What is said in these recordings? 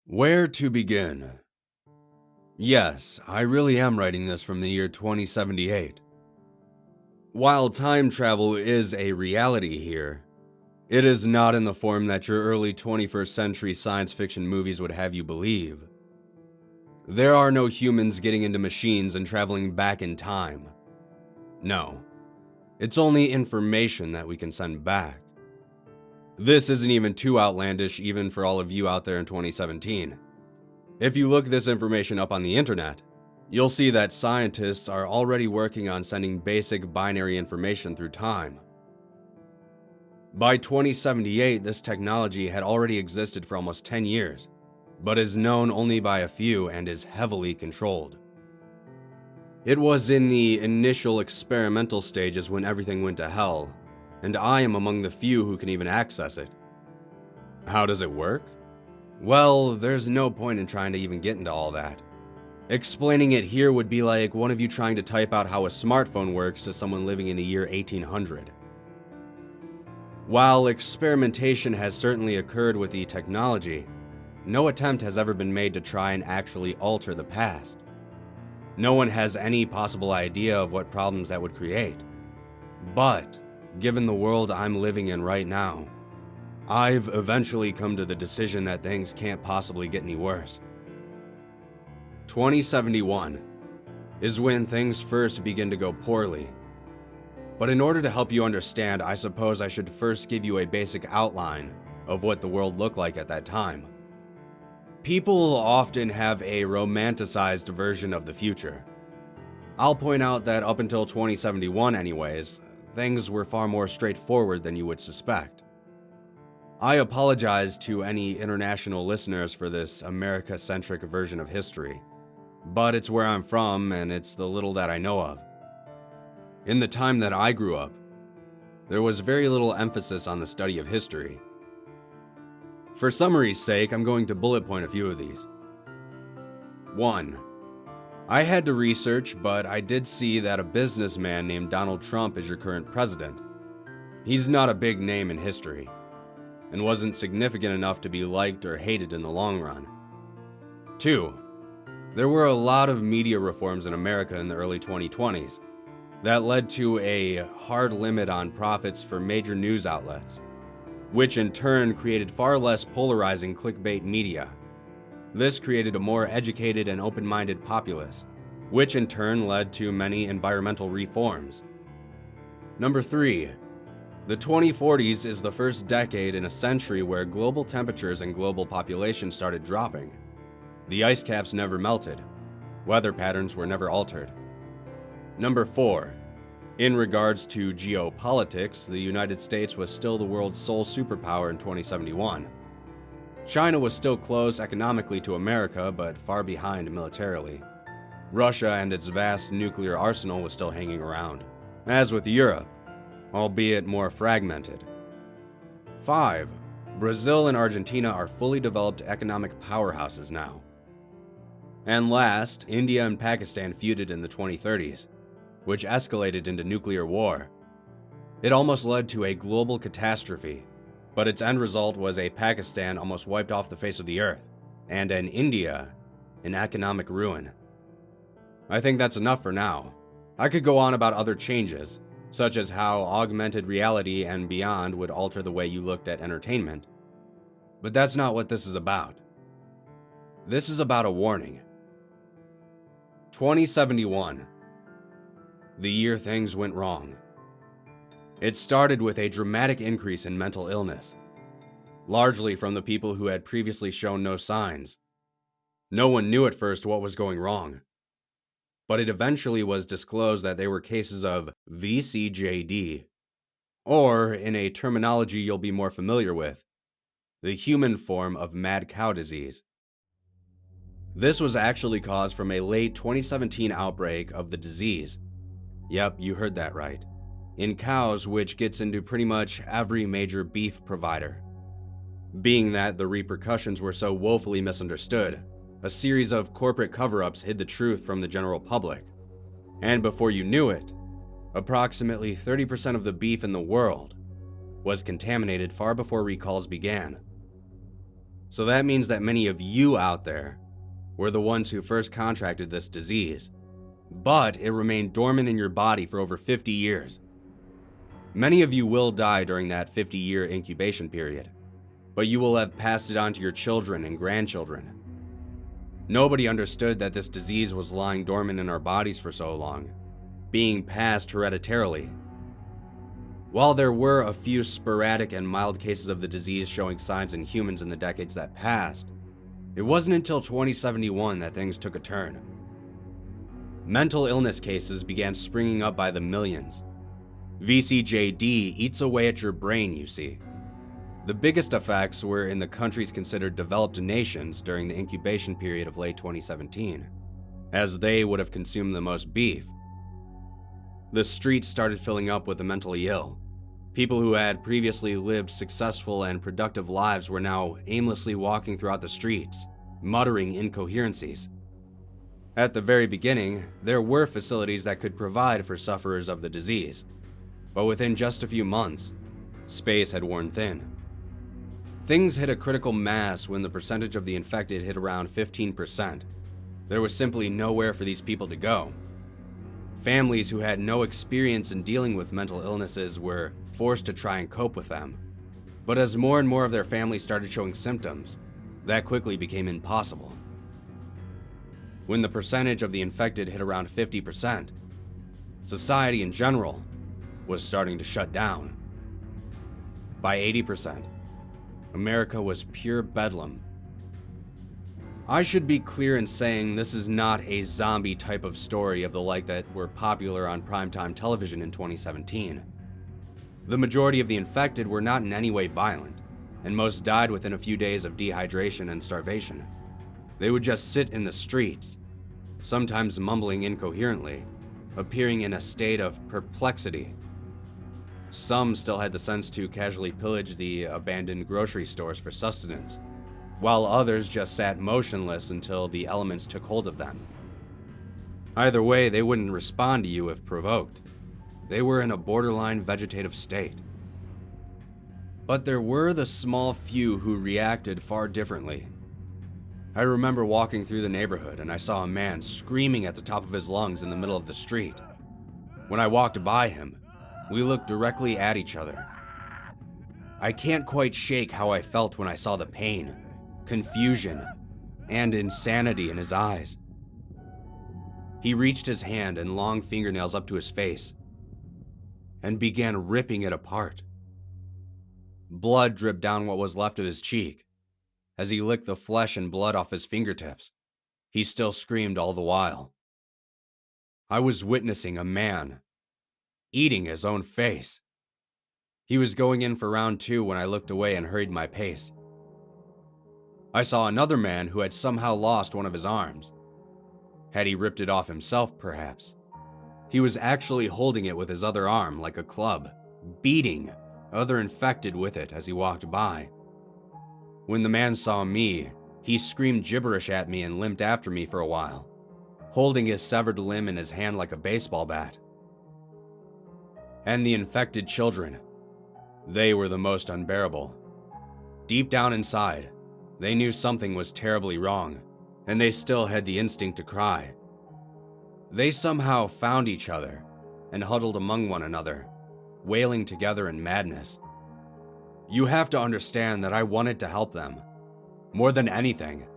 Where to begin? Yes, I really am writing this from the year 2078. While time travel is a reality here, it is not in the form that your early 21st century science fiction movies would have you believe. There are no humans getting into machines and traveling back in time. No, it's only information that we can send back. This isn't even too outlandish even for all of you out there in 2017. If you look this information up on the internet, you'll see that scientists are already working on sending basic binary information through time. By 2078, this technology had already existed for almost 10 years, but is known only by a few and is heavily controlled. It was in the initial experimental stages when everything went to hell, and I am among the few who can even access it. How does it work? Well, there's no point in trying to even get into all that. Explaining it here would be like one of you trying to type out how a smartphone works to someone living in the year 1800. While experimentation has certainly occurred with the technology, no attempt has ever been made to try and actually alter the past. No one has any possible idea of what problems that would create. But, given the world I'm living in right now, I've eventually come to the decision that things can't possibly get any worse. 2071 is when things first begin to go poorly. But in order to help you understand, I suppose I should first give you a basic outline of what the world looked like at that time. People often have a romanticized version of the future. I'll point out that up until 2071 anyways, things were far more straightforward than you would suspect. I apologize to any international listeners for this America-centric version of history, but it's where I'm from and it's the little that I know of. In the time that I grew up, there was very little emphasis on the study of history. For summary's sake, I'm going to bullet point a few of these. 1. I had to research, but I did see that a businessman named Donald Trump is your current president. He's not a big name in history, and wasn't significant enough to be liked or hated in the long run. 2. There were a lot of media reforms in America in the early 2020s that led to a hard limit on profits for major news outlets, which in turn created far less polarizing clickbait media. This created a more educated and open-minded populace, which in turn led to many environmental reforms. Number 3. The 2040s is the first decade in a century where global temperatures and global population started dropping. The ice caps never melted. Weather patterns were never altered. Number 4. In regards to geopolitics, the United States was still the world's sole superpower in 2071. China was still close economically to America, but far behind militarily. Russia and its vast nuclear arsenal was still hanging around, as with Europe, albeit more fragmented. 5. Brazil and Argentina are fully developed economic powerhouses now. And last, India and Pakistan feuded in the 2030s, which escalated into nuclear war. It almost led to a global catastrophe, but its end result was a Pakistan almost wiped off the face of the earth, and an India in economic ruin. I think that's enough for now. I could go on about other changes, such as how augmented reality and beyond would alter the way you looked at entertainment. But that's not what this is about. This is about a warning. 2071. The year things went wrong. It started with a dramatic increase in mental illness, largely from the people who had previously shown no signs. No one knew at first what was going wrong, but it eventually was disclosed that they were cases of VCJD, or in a terminology you'll be more familiar with, the human form of mad cow disease. This was actually caused from a late 2017 outbreak of the disease. Yep, you heard that right. In cows, which gets into pretty much every major beef provider. Being that the repercussions were so woefully misunderstood, a series of corporate cover-ups hid the truth from the general public. And before you knew it, approximately 30% of the beef in the world was contaminated far before recalls began. So that means that many of you out there were the ones who first contracted this disease, but it remained dormant in your body for over 50 years. Many of you will die during that 50-year incubation period, but you will have passed it on to your children and grandchildren. Nobody understood that this disease was lying dormant in our bodies for so long, being passed hereditarily. While there were a few sporadic and mild cases of the disease showing signs in humans in the decades that passed, it wasn't until 2071 that things took a turn. Mental illness cases began springing up by the millions. VCJD eats away at your brain, you see. The biggest effects were in the countries considered developed nations during the incubation period of late 2017, as they would have consumed the most beef. The streets started filling up with the mentally ill. People who had previously lived successful and productive lives were now aimlessly walking throughout the streets, muttering incoherencies. At the very beginning, there were facilities that could provide for sufferers of the disease, but within just a few months, space had worn thin. Things hit a critical mass when the percentage of the infected hit around 15%. There was simply nowhere for these people to go. Families who had no experience in dealing with mental illnesses were forced to try and cope with them. But as more and more of their families started showing symptoms, that quickly became impossible. When the percentage of the infected hit around 50%, society in general was starting to shut down. By 80%, America was pure bedlam. I should be clear in saying this is not a zombie type of story of the like that were popular on primetime television in 2017. The majority of the infected were not in any way violent, and most died within a few days of dehydration and starvation. They would just sit in the streets, sometimes mumbling incoherently, appearing in a state of perplexity. Some still had the sense to casually pillage the abandoned grocery stores for sustenance, while others just sat motionless until the elements took hold of them. Either way, they wouldn't respond to you if provoked. They were in a borderline vegetative state. But there were the small few who reacted far differently. I remember walking through the neighborhood and I saw a man screaming at the top of his lungs in the middle of the street. When I walked by him, we looked directly at each other. I can't quite shake how I felt when I saw the pain, confusion, and insanity in his eyes. He reached his hand and long fingernails up to his face and began ripping it apart. Blood dripped down what was left of his cheek. As he licked the flesh and blood off his fingertips, he still screamed all the while. I was witnessing a man eating his own face. He was going in for round 2 when I looked away and hurried my pace. I saw another man who had somehow lost one of his arms. Had he ripped it off himself, perhaps? He was actually holding it with his other arm like a club, beating other infected with it as he walked by. When the man saw me, he screamed gibberish at me and limped after me for a while, holding his severed limb in his hand like a baseball bat. And the infected children, they were the most unbearable. Deep down inside, they knew something was terribly wrong, and they still had the instinct to cry. They somehow found each other and huddled among one another, wailing together in madness. You have to understand that I wanted to help them, more than anything.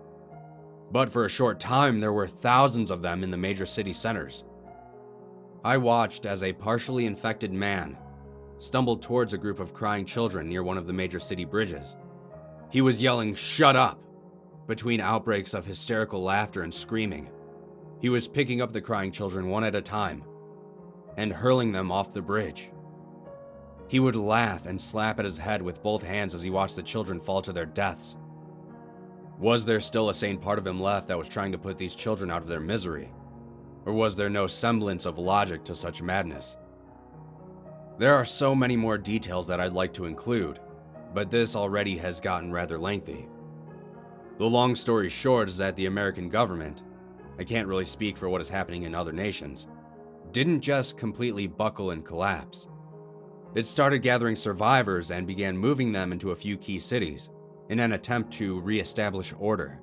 But for a short time, there were thousands of them in the major city centers. I watched as a partially infected man stumbled towards a group of crying children near one of the major city bridges. He was yelling, "Shut up!" between outbreaks of hysterical laughter and screaming. He was picking up the crying children one at a time and hurling them off the bridge. He would laugh and slap at his head with both hands as he watched the children fall to their deaths. Was there still a sane part of him left that was trying to put these children out of their misery? Or was there no semblance of logic to such madness? There are so many more details that I'd like to include, but this already has gotten rather lengthy. The long story short is that the American government, I can't really speak for what is happening in other nations, didn't just completely buckle and collapse. It started gathering survivors and began moving them into a few key cities, in an attempt to re-establish order.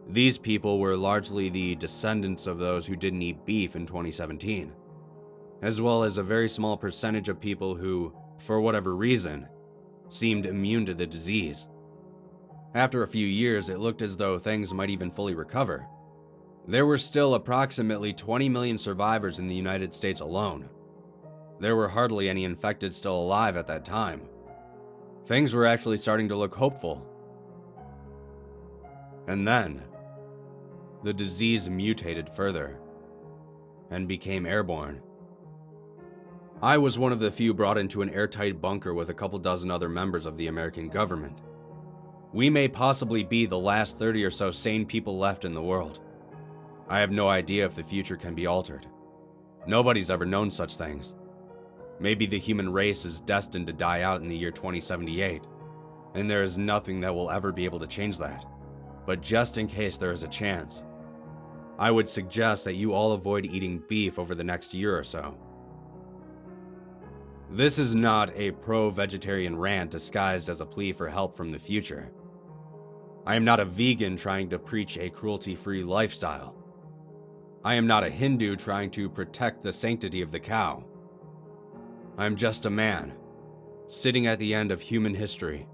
These people were largely the descendants of those who didn't eat beef in 2017, as well as a very small percentage of people who, for whatever reason, seemed immune to the disease. After a few years, it looked as though things might even fully recover. There were still approximately 20 million survivors in the United States alone. There were hardly any infected still alive at that time. Things were actually starting to look hopeful. And then, the disease mutated further and became airborne. I was one of the few brought into an airtight bunker with a couple dozen other members of the American government. We may possibly be the last 30 or so sane people left in the world. I have no idea if the future can be altered. Nobody's ever known such things. Maybe the human race is destined to die out in the year 2078, and there is nothing that will ever be able to change that. But just in case there is a chance, I would suggest that you all avoid eating beef over the next year or so. This is not a pro-vegetarian rant disguised as a plea for help from the future. I am not a vegan trying to preach a cruelty-free lifestyle. I am not a Hindu trying to protect the sanctity of the cow. I am just a man, sitting at the end of human history,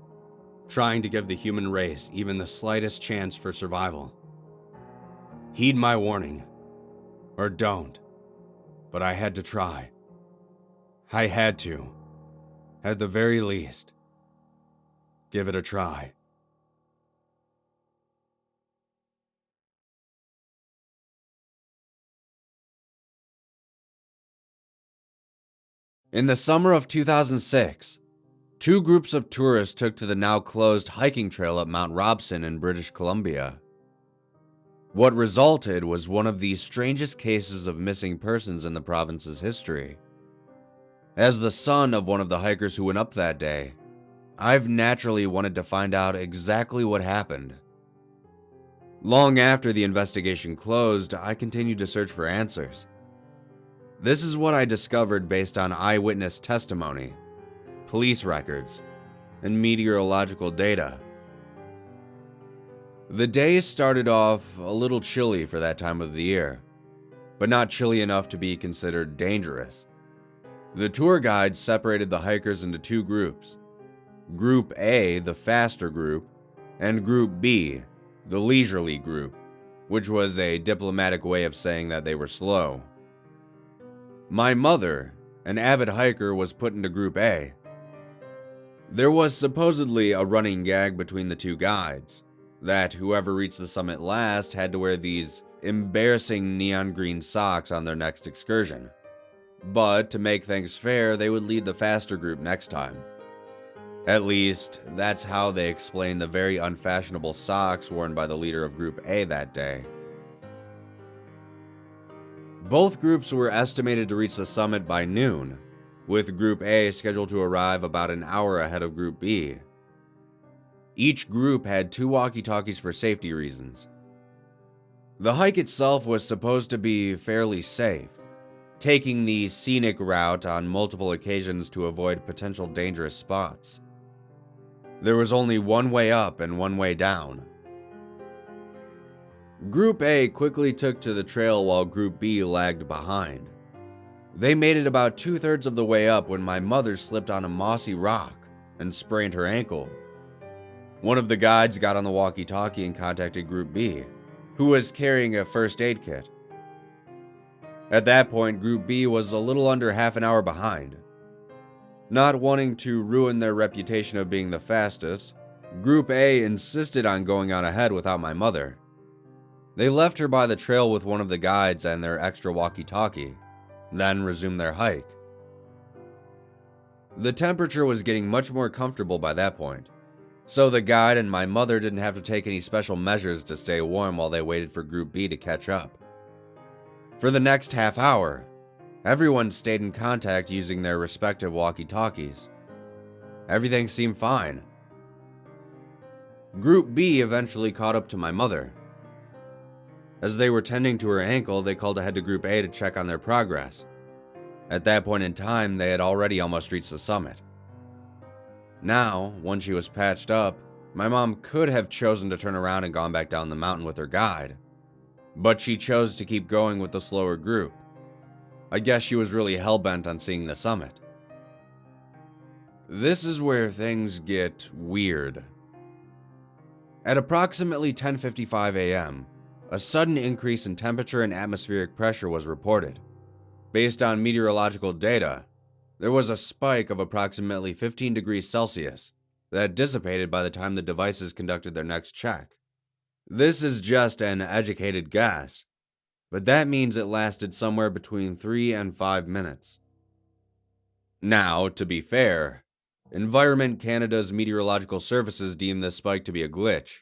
trying to give the human race even the slightest chance for survival. Heed my warning, or don't, but I had to try. I had to, at the very least, give it a try. In the summer of 2006, two groups of tourists took to the now closed hiking trail at Mount Robson in British Columbia. What resulted was one of the strangest cases of missing persons in the province's history. As the son of one of the hikers who went up that day, I've naturally wanted to find out exactly what happened. Long after the investigation closed, I continued to search for answers. This is what I discovered based on eyewitness testimony, police records, and meteorological data. The day started off a little chilly for that time of the year, but not chilly enough to be considered dangerous. The tour guide separated the hikers into two groups. Group A, the faster group, and Group B, the leisurely group, which was a diplomatic way of saying that they were slow. My mother, an avid hiker, was put into Group A. There was supposedly a running gag between the two guides, that whoever reached the summit last had to wear these embarrassing neon green socks on their next excursion. But to make things fair, they would lead the faster group next time. At least, that's how they explained the very unfashionable socks worn by the leader of Group A that day. Both groups were estimated to reach the summit by noon, with Group A scheduled to arrive about an hour ahead of Group B. Each group had two walkie-talkies for safety reasons. The hike itself was supposed to be fairly safe, taking the scenic route on multiple occasions to avoid potential dangerous spots. There was only one way up and one way down. Group A quickly took to the trail while Group B lagged behind. They made it about 2/3 of the way up when my mother slipped on a mossy rock and sprained her ankle. One of the guides got on the walkie-talkie and contacted Group B, who was carrying a first aid kit. At that point, Group B was a little under half an hour behind. Not wanting to ruin their reputation of being the fastest, Group A insisted on going on ahead without my mother. They left her by the trail with one of the guides and their extra walkie-talkie, then resumed their hike. The temperature was getting much more comfortable by that point, so the guide and my mother didn't have to take any special measures to stay warm while they waited for Group B to catch up. For the next half hour, everyone stayed in contact using their respective walkie-talkies. Everything seemed fine. Group B eventually caught up to my mother. As they were tending to her ankle, they called ahead to Group A to check on their progress. At that point in time, they had already almost reached the summit. Now, once she was patched up, My mom could have chosen to turn around and gone back down the mountain with her guide, but she chose to keep going with the slower group. I guess she was really hell-bent on seeing the summit. This is where things get weird. At approximately 10:55 a.m., a sudden increase in temperature and atmospheric pressure was reported. Based on meteorological data, there was a spike of approximately 15 degrees Celsius that dissipated by the time the devices conducted their next check. This is just an educated guess, but that means it lasted somewhere between 3 and 5 minutes. Now, to be fair, Environment Canada's meteorological services deemed this spike to be a glitch.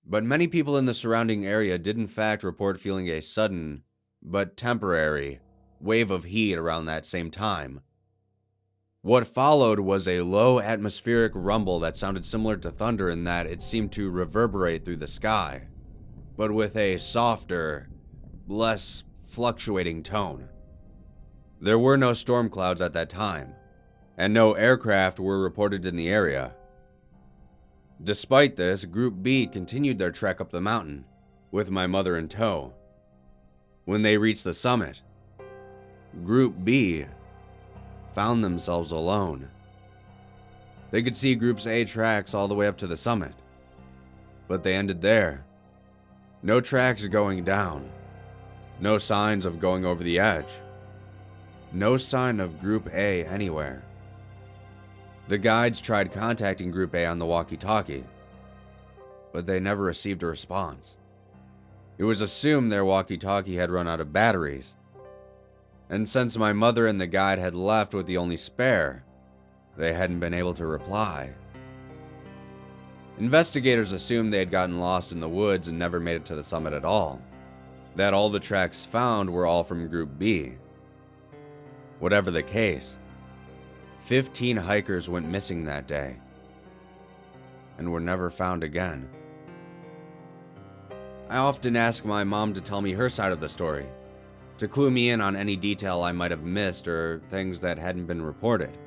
But many people in the surrounding area did in fact report feeling a sudden, but temporary, wave of heat around that same time. What followed was a low atmospheric rumble that sounded similar to thunder in that it seemed to reverberate through the sky, but with a softer, less fluctuating tone. There were no storm clouds at that time, and no aircraft were reported in the area. Despite this, Group B continued their trek up the mountain, with my mother in tow. When they reached the summit, Group B found themselves alone. They could see Group A tracks all the way up to the summit, but they ended there. No tracks going down, no signs of going over the edge, no sign of Group A anywhere. The guides tried contacting Group A on the walkie-talkie, but they never received a response. It was assumed their walkie-talkie had run out of batteries, and since my mother and the guide had left with the only spare, they hadn't been able to reply. Investigators assumed they had gotten lost in the woods and never made it to the summit at all, that all the tracks found were all from Group B. Whatever the case, 15 hikers went missing that day and were never found again. I often ask my mom to tell me her side of the story, to clue me in on any detail I might have missed or things that hadn't been reported,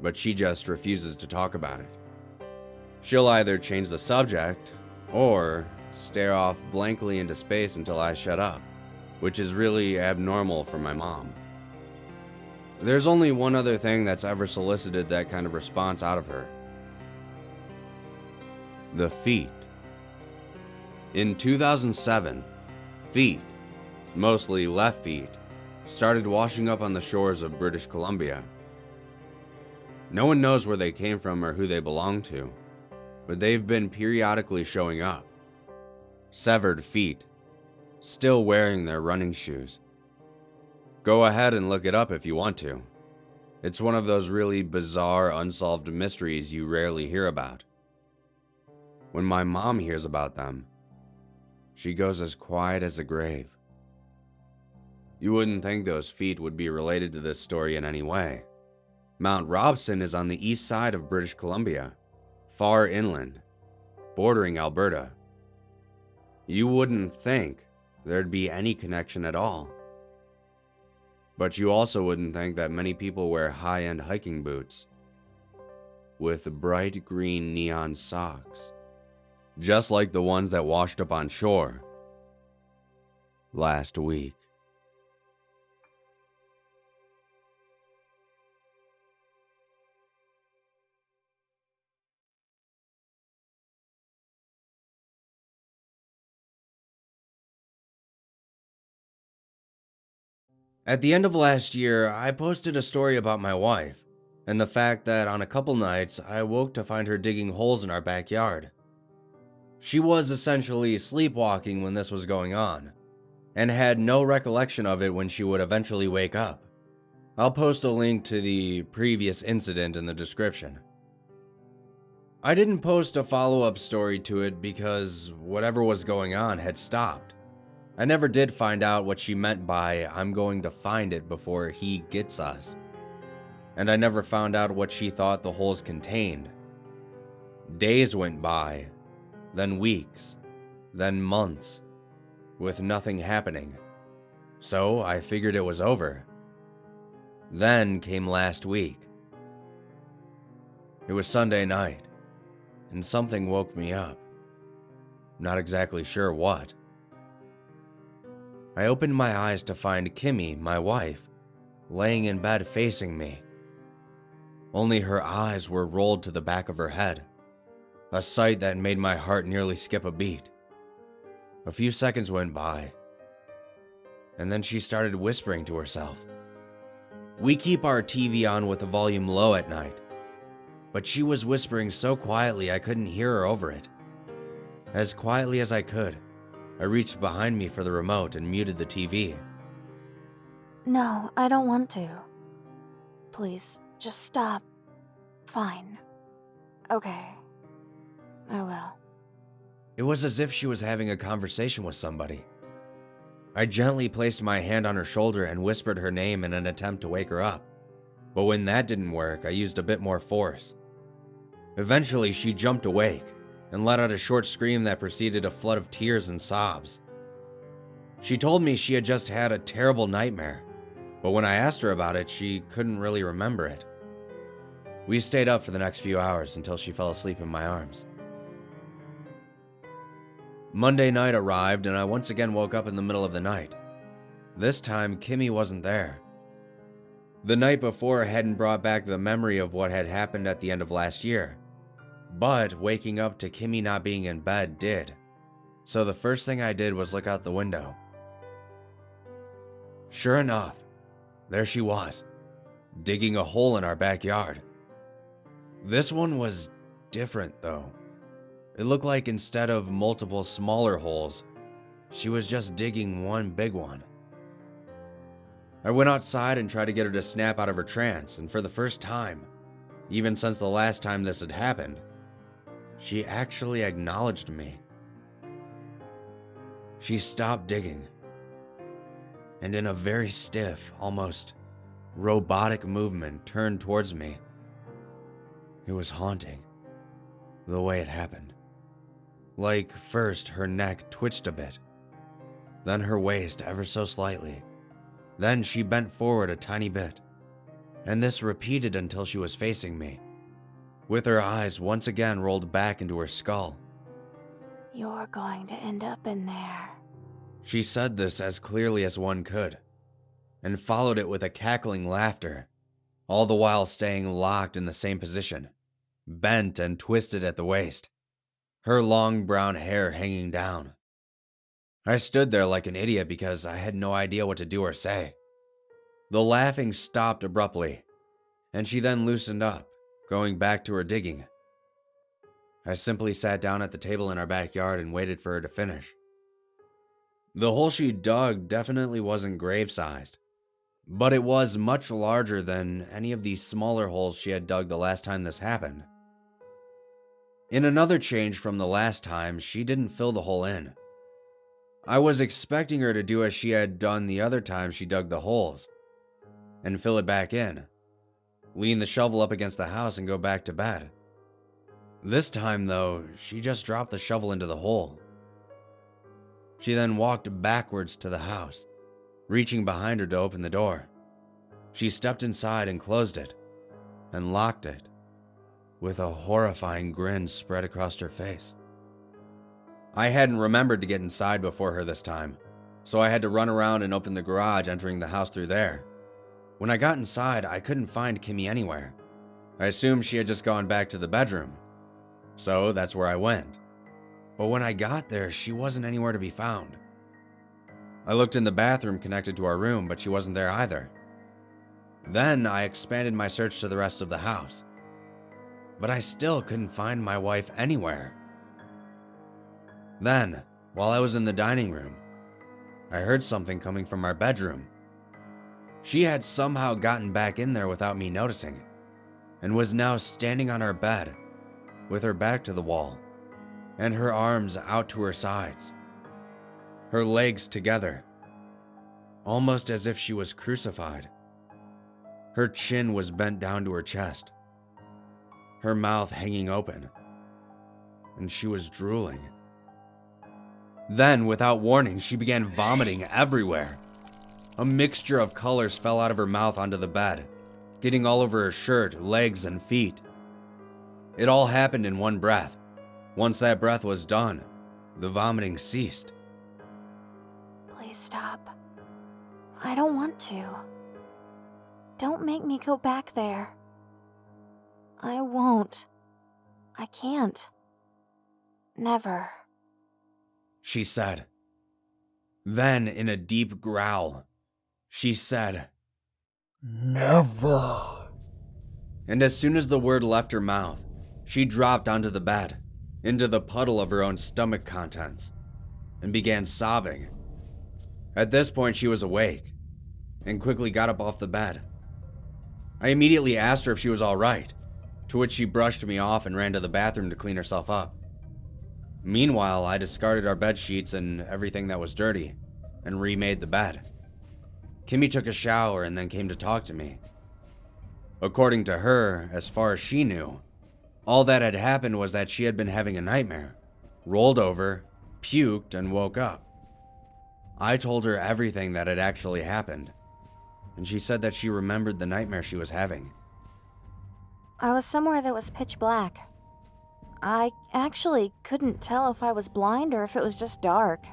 but she just refuses to talk about it. She'll either change the subject or stare off blankly into space until I shut up, which is really abnormal for my mom. There's only one other thing that's ever solicited that kind of response out of her. The feet. In 2007, feet, mostly left feet, started washing up on the shores of British Columbia. No one knows where they came from or who they belong to, but they've been periodically showing up. Severed feet, still wearing their running shoes. Go ahead and look it up if you want to. It's one of those really bizarre, unsolved mysteries you rarely hear about. When my mom hears about them, she goes as quiet as a grave. You wouldn't think those feet would be related to this story in any way. Mount Robson is on the east side of British Columbia, far inland, bordering Alberta. You wouldn't think there'd be any connection at all. But you also wouldn't think that many people wear high-end hiking boots with bright green neon socks, just like the ones that washed up on shore last week. At the end of last year, I posted a story about my wife, and the fact that on a couple nights, I woke to find her digging holes in our backyard. She was essentially sleepwalking when this was going on, and had no recollection of it when she would eventually wake up. I'll post a link to the previous incident in the description. I didn't post a follow-up story to it because whatever was going on had stopped. I never did find out what she meant by "I'm going to find it before he gets us." And I never found out what she thought the holes contained. Days went by, then weeks, then months, with nothing happening. So I figured it was over. Then came last week. It was Sunday night. and something woke me up. Not exactly sure what. I opened my eyes to find Kimmy, my wife, laying in bed facing me. Only her eyes were rolled to the back of her head, a sight that made my heart nearly skip a beat. A few seconds went by, and then she started whispering to herself. We keep our TV on with the volume low at night, but she was whispering so quietly I couldn't hear her over it. As quietly as I could, I reached behind me for the remote and muted the TV. No, I don't want to. Please, just stop. Fine. Okay. I will. It was as if she was having a conversation with somebody. I gently placed my hand on her shoulder and whispered her name in an attempt to wake her up. But when that didn't work, I used a bit more force. Eventually, she jumped awake and let out a short scream that preceded a flood of tears and sobs. She told me she had just had a terrible nightmare, but when I asked her about it, she couldn't really remember it. We stayed up for the next few hours until she fell asleep in my arms. Monday night arrived and I once again woke up in the middle of the night. This time, Kimmy wasn't there. The night before hadn't brought back the memory of what had happened at the end of last year, but waking up to Kimmy not being in bed did. So the first thing I did was look out the window. Sure enough, there she was, digging a hole in our backyard. This one was different though. It looked like instead of multiple smaller holes, she was just digging one big one. I went outside and tried to get her to snap out of her trance, and for the first time, even since the last time this had happened, she actually acknowledged me. She stopped digging, and in a very stiff, almost robotic movement, turned towards me. It was haunting, the way it happened. Like, first her neck twitched a bit, then her waist ever so slightly. Then she bent forward a tiny bit, and this repeated until she was facing me, with her eyes once again rolled back into her skull. You're going to end up in there. She said this as clearly as one could, and followed it with a cackling laughter, all the while staying locked in the same position, bent and twisted at the waist, her long brown hair hanging down. I stood there like an idiot because I had no idea what to do or say. The laughing stopped abruptly, and she then loosened up, going back to her digging. I simply sat down at the table in our backyard and waited for her to finish. The hole she dug definitely wasn't grave-sized, but it was much larger than any of the smaller holes she had dug the last time this happened. In another change from the last time, she didn't fill the hole in. I was expecting her to do as she had done the other time she dug the holes, and fill it back in, lean the shovel up against the house and go back to bed. This time though, she just dropped the shovel into the hole. She then walked backwards to the house, reaching behind her to open the door. She stepped inside and closed it, and locked it, with a horrifying grin spread across her face. I hadn't remembered to get inside before her this time, so I had to run around and open the garage, entering the house through there. When I got inside, I couldn't find Kimmy anywhere. I assumed she had just gone back to the bedroom, so that's where I went. But when I got there, she wasn't anywhere to be found. I looked in the bathroom connected to our room, but she wasn't there either. Then I expanded my search to the rest of the house, but I still couldn't find my wife anywhere. Then, while I was in the dining room, I heard something coming from our bedroom. She had somehow gotten back in there without me noticing, and was now standing on our bed, with her back to the wall, and her arms out to her sides, her legs together, almost as if she was crucified. Her chin was bent down to her chest, her mouth hanging open, and she was drooling. Then, without warning, she began vomiting everywhere. A mixture of colors fell out of her mouth onto the bed, getting all over her shirt, legs, and feet. It all happened in one breath. Once that breath was done, the vomiting ceased. Please stop. I don't want to. Don't make me go back there. I won't. I can't. Never. She said. Then, in a deep growl, she said, Never. and as soon as the word left her mouth, she dropped onto the bed, into the puddle of her own stomach contents, and began sobbing. At this point, she was awake, and quickly got up off the bed. I immediately asked her if she was all right, to which she brushed me off and ran to the bathroom to clean herself up. Meanwhile, I discarded our bed sheets and everything that was dirty, and remade the bed. Kimmy took a shower and then came to talk to me. According to her, as far as she knew, all that had happened was that she had been having a nightmare, rolled over, puked, and woke up. I told her everything that had actually happened, and she said that she remembered the nightmare she was having. I was somewhere that was pitch black. I actually couldn't tell if I was blind or if it was just dark.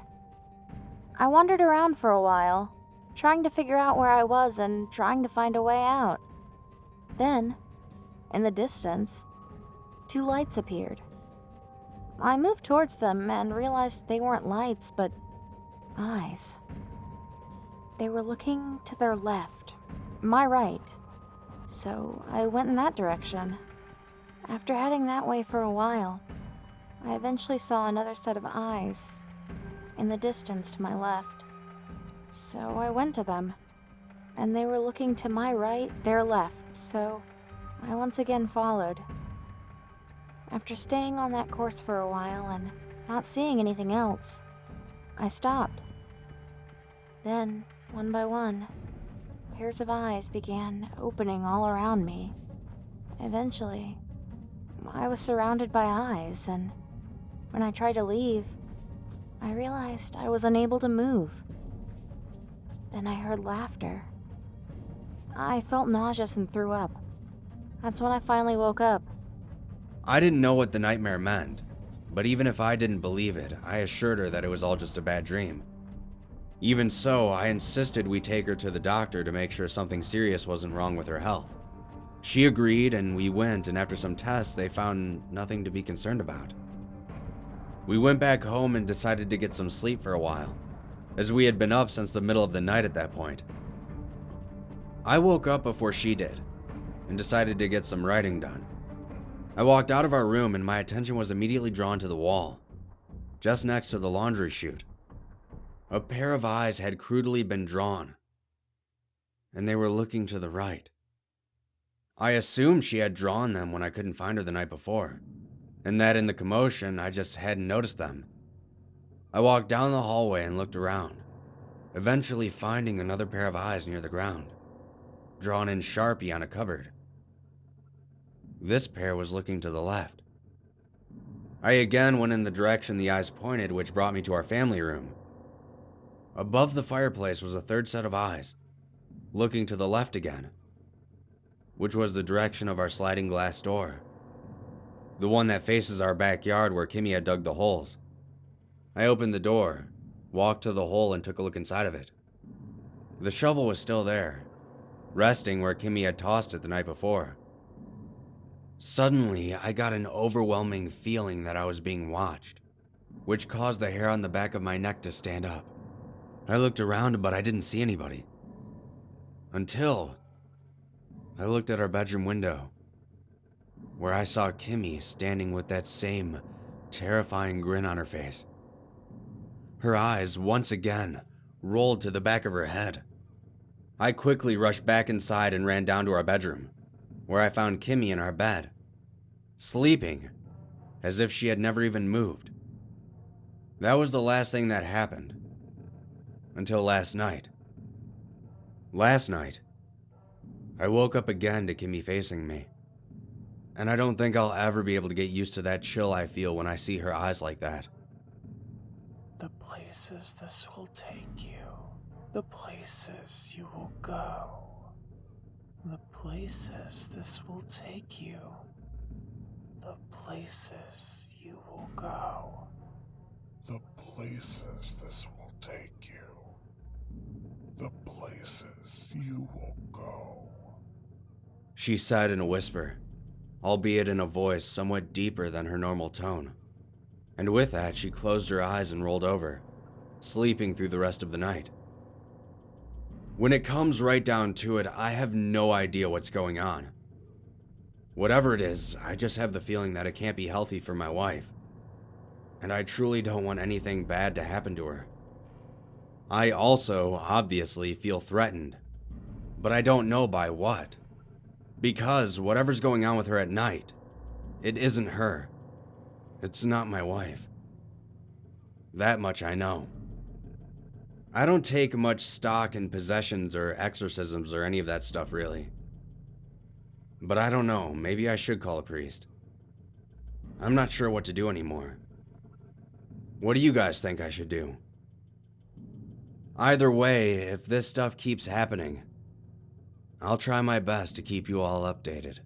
I wandered around for a while, trying to figure out where I was and trying to find a way out. Then, in the distance, 2 lights appeared. I moved towards them and realized they weren't lights, but eyes. They were looking to their left, my right, so I went in that direction. After heading that way for a while, I eventually saw another set of eyes in the distance to my left. So I went to them, and they were looking to my right, their left, so I once again followed. After staying on that course for a while and not seeing anything else, I stopped. Then, one by one, pairs of eyes began opening all around me. Eventually, I was surrounded by eyes, and when I tried to leave, I realized I was unable to move. Then I heard laughter. I felt nauseous and threw up. That's when I finally woke up. I didn't know what the nightmare meant, but even if I didn't believe it, I assured her that it was all just a bad dream. Even so, I insisted we take her to the doctor to make sure something serious wasn't wrong with her health. She agreed, and we went, and after some tests, they found nothing to be concerned about. We went back home and decided to get some sleep for a while, as we had been up since the middle of the night at that point. I woke up before she did, and decided to get some writing done. I walked out of our room, and my attention was immediately drawn to the wall, just next to the laundry chute. A pair of eyes had crudely been drawn, and they were looking to the right. I assumed she had drawn them when I couldn't find her the night before, and that in the commotion, I just hadn't noticed them. I walked down the hallway and looked around, eventually finding another pair of eyes near the ground, drawn in Sharpie on a cupboard. This pair was looking to the left. I again went in the direction the eyes pointed, which brought me to our family room. Above the fireplace was a third set of eyes, looking to the left again, which was the direction of our sliding glass door, the one that faces our backyard where Kimmy had dug the holes. I opened the door, walked to the hole, and took a look inside of it. The shovel was still there, resting where Kimmy had tossed it the night before. Suddenly, I got an overwhelming feeling that I was being watched, which caused the hair on the back of my neck to stand up. I looked around, but I didn't see anybody. Until I looked at our bedroom window, where I saw Kimmy standing with that same terrifying grin on her face. Her eyes, once again, rolled to the back of her head. I quickly rushed back inside and ran down to our bedroom, where I found Kimmy in our bed, sleeping as if she had never even moved. That was the last thing that happened, until last night. Last night, I woke up again to Kimmy facing me, and I don't think I'll ever be able to get used to that chill I feel when I see her eyes like that. The places this will take you. The places you will go. The places this will take you. The places you will go. The places this will take you. The places you will go. She sighed in a whisper, albeit in a voice somewhat deeper than her normal tone. And with that, she closed her eyes and rolled over, sleeping through the rest of the night. When it comes right down to it, I have no idea what's going on. Whatever it is, I just have the feeling that it can't be healthy for my wife. And I truly don't want anything bad to happen to her. I also, obviously, feel threatened. But I don't know by what. Because whatever's going on with her at night, it isn't her. It's not my wife. That much I know. I don't take much stock in possessions or exorcisms or any of that stuff, really. But I don't know, maybe I should call a priest. I'm not sure what to do anymore. What do you guys think I should do? Either way, if this stuff keeps happening, I'll try my best to keep you all updated.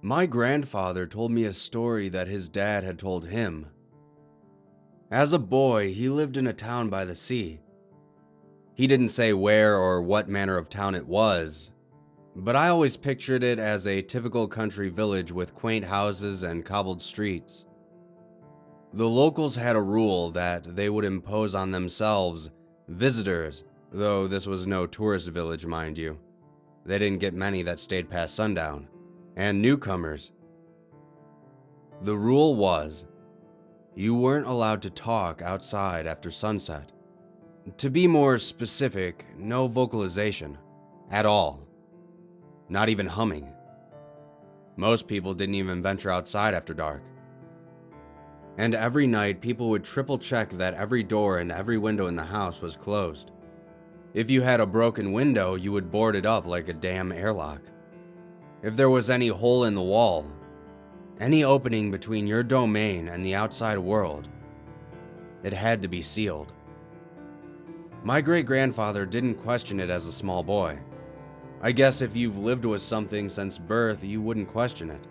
My grandfather told me a story that his dad had told him. As a boy, he lived in a town by the sea. He didn't say where or what manner of town it was, but I always pictured it as a typical country village with quaint houses and cobbled streets. The locals had a rule that they would impose on themselves visitors, though this was no tourist village, mind you. They didn't get many that stayed past sundown, and newcomers. The rule was, you weren't allowed to talk outside after sunset. To be more specific, no vocalization, at all. Not even humming. Most people didn't even venture outside after dark. And every night, people would triple check that every door and every window in the house was closed. If you had a broken window, you would board it up like a damn airlock. If there was any hole in the wall, any opening between your domain and the outside world, it had to be sealed. My great-grandfather didn't question it as a small boy. I guess if you've lived with something since birth, you wouldn't question it.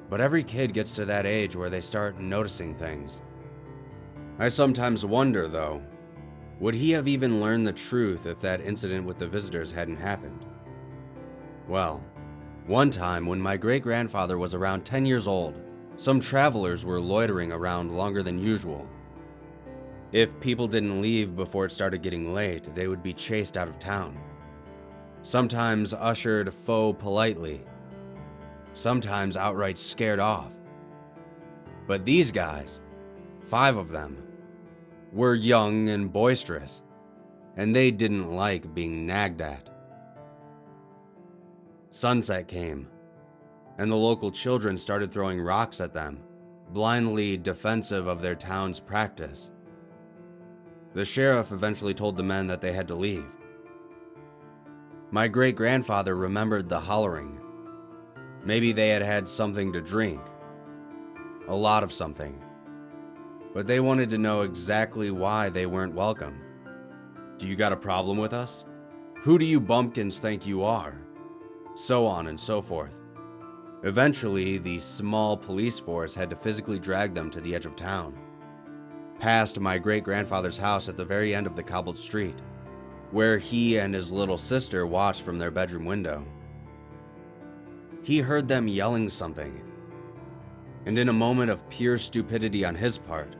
But every kid gets to that age where they start noticing things. I sometimes wonder, though, would he have even learned the truth if that incident with the visitors hadn't happened? Well, one time when my great-grandfather was around 10 years old, some travelers were loitering around longer than usual. If people didn't leave before it started getting late, they would be chased out of town. Sometimes ushered faux politely. Sometimes outright scared off. But these guys, 5 of them, were young and boisterous, and they didn't like being nagged at. Sunset came, and the local children started throwing rocks at them, blindly defensive of their town's practice. The sheriff eventually told the men that they had to leave. My great-grandfather remembered the hollering. Maybe they had had something to drink. A lot of something. But they wanted to know exactly why they weren't welcome. Do you got a problem with us? Who do you bumpkins think you are? So on and so forth. Eventually, the small police force had to physically drag them to the edge of town, past my great-grandfather's house at the very end of the cobbled street, where he and his little sister watched from their bedroom window. He heard them yelling something, and in a moment of pure stupidity on his part,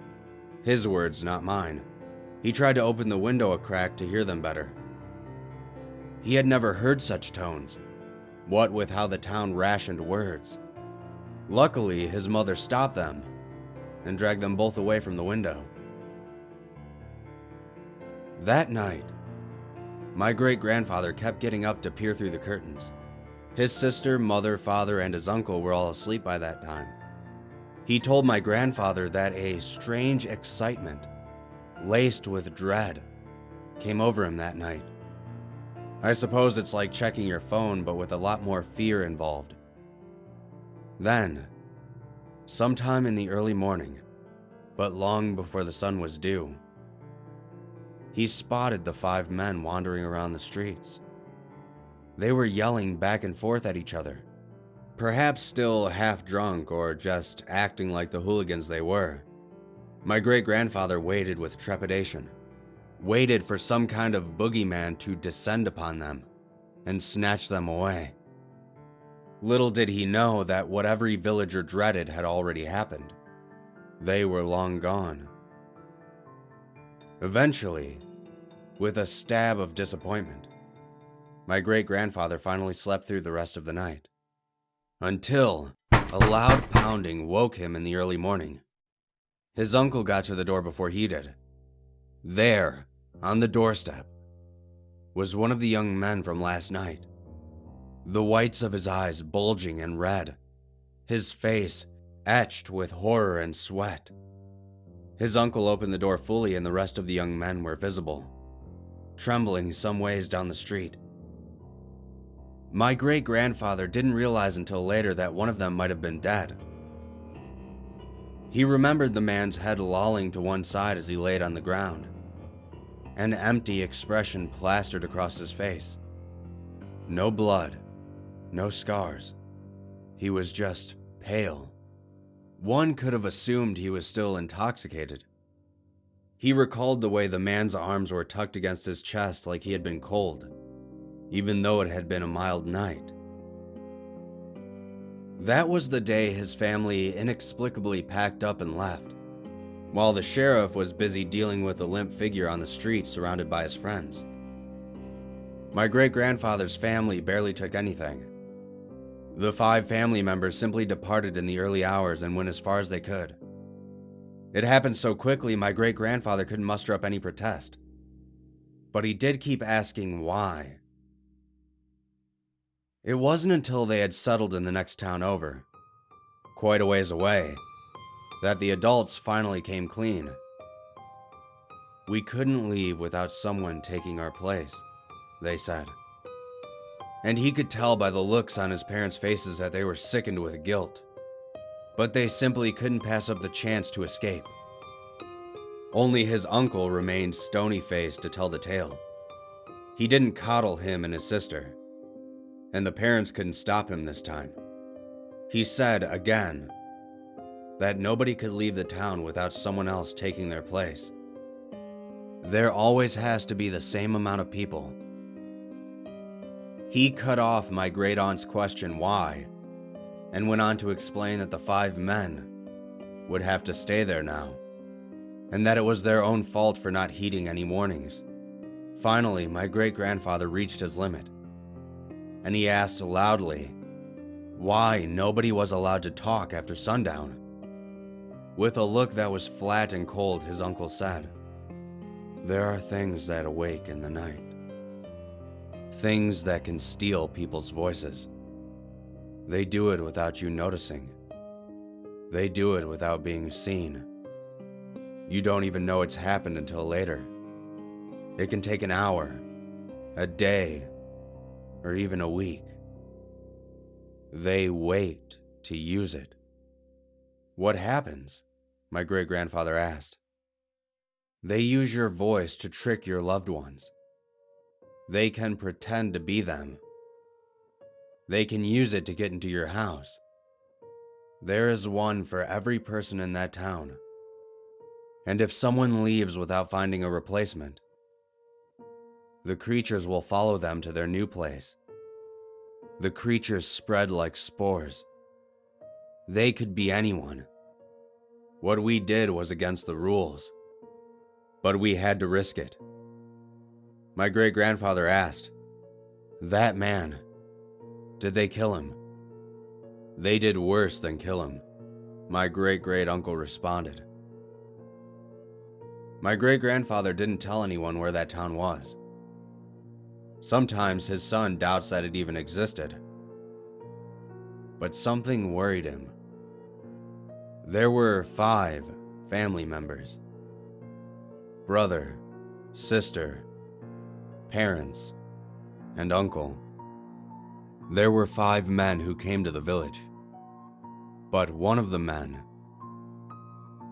his words, not mine, he tried to open the window a crack to hear them better. He had never heard such tones, what with how the town rationed words. Luckily, his mother stopped them and dragged them both away from the window. That night, my great-grandfather kept getting up to peer through the curtains. His sister, mother, father, and his uncle were all asleep by that time. He told my grandfather that a strange excitement, laced with dread, came over him that night. I suppose it's like checking your phone, but with a lot more fear involved. Then, sometime in the early morning, But long before the sun was due, he spotted the 5 men wandering around the streets. They were yelling back and forth at each other, perhaps still half drunk or just acting like the hooligans they were. My great-grandfather waited with trepidation, waited for some kind of boogeyman to descend upon them and snatch them away. Little did he know that what every villager dreaded had already happened. They were long gone. Eventually, with a stab of disappointment, my great-grandfather finally slept through the rest of the night, until a loud pounding woke him in the early morning. His uncle got to the door before he did. There, on the doorstep, was one of the young men from last night, the whites of his eyes bulging and red, his face etched with horror and sweat. His uncle opened the door fully and the rest of the young men were visible, trembling some ways down the street. My great-grandfather didn't realize until later that one of them might have been dead. He remembered the man's head lolling to one side as he laid on the ground, an empty expression plastered across his face. No blood, no scars. He was just pale. One could have assumed he was still intoxicated. He recalled the way the man's arms were tucked against his chest like he had been cold, even though it had been a mild night. That was the day his family inexplicably packed up and left, while the sheriff was busy dealing with a limp figure on the street surrounded by his friends. My great-grandfather's family barely took anything. The 5 family members simply departed in the early hours and went as far as they could. It happened so quickly my great-grandfather couldn't muster up any protest. But he did keep asking why. It wasn't until they had settled in the next town over, quite a ways away, that the adults finally came clean. We couldn't leave without someone taking our place, they said. And he could tell by the looks on his parents' faces that they were sickened with guilt. But they simply couldn't pass up the chance to escape. Only his uncle remained stony-faced to tell the tale. He didn't coddle him and his sister, and the parents couldn't stop him this time. He said, again, that nobody could leave the town without someone else taking their place. There always has to be the same amount of people. He cut off my great-aunt's question why, and went on to explain that the 5 men would have to stay there now, and that it was their own fault for not heeding any warnings. Finally, my great-grandfather reached his limit, and he asked loudly why nobody was allowed to talk after sundown. With a look that was flat and cold, his uncle said, "There are things that awake in the night. Things that can steal people's voices. They do it without you noticing. They do it without being seen. You don't even know it's happened until later. It can take an hour, a day, or even a week. They wait to use it." "What happens?" my great-grandfather asked. "They use your voice to trick your loved ones. They can pretend to be them. They can use it to get into your house. There is one for every person in that town. And if someone leaves without finding a replacement, the creatures will follow them to their new place. The creatures spread like spores. They could be anyone. What we did was against the rules, but we had to risk it." My great-grandfather asked, "That man, did they kill him?" "They did worse than kill him," my great-great-uncle responded. My great-grandfather didn't tell anyone where that town was. Sometimes his son doubts that it even existed. But something worried him. There were 5 family members: brother, sister, parents, and uncle. There were 5 men who came to the village. But one of the men,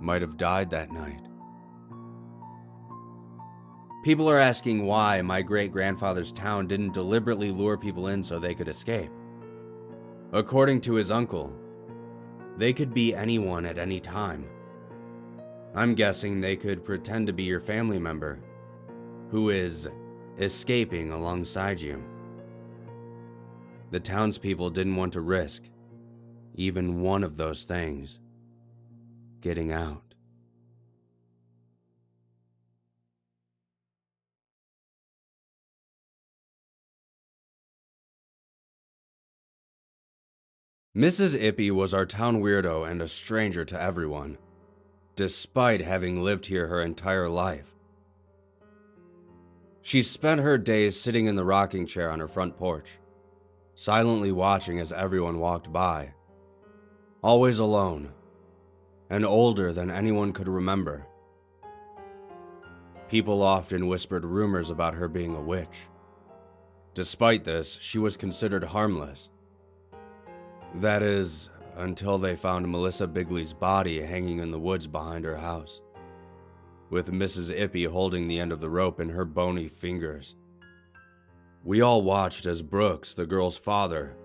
might have died that night. People are asking why my great-grandfather's town didn't deliberately lure people in so they could escape. According to his uncle, they could be anyone at any time. I'm guessing they could pretend to be your family member who is escaping alongside you. The townspeople didn't want to risk even one of those things getting out. Mrs. Ippy was our town weirdo and a stranger to everyone, despite having lived here her entire life. She spent her days sitting in the rocking chair on her front porch, silently watching as everyone walked by. Always alone, and older than anyone could remember. People often whispered rumors about her being a witch. Despite this, she was considered harmless. That is, until they found Melissa Bigley's body hanging in the woods behind her house, with Mrs. Ippy holding the end of the rope in her bony fingers. We all watched as Brooks, the girl's father,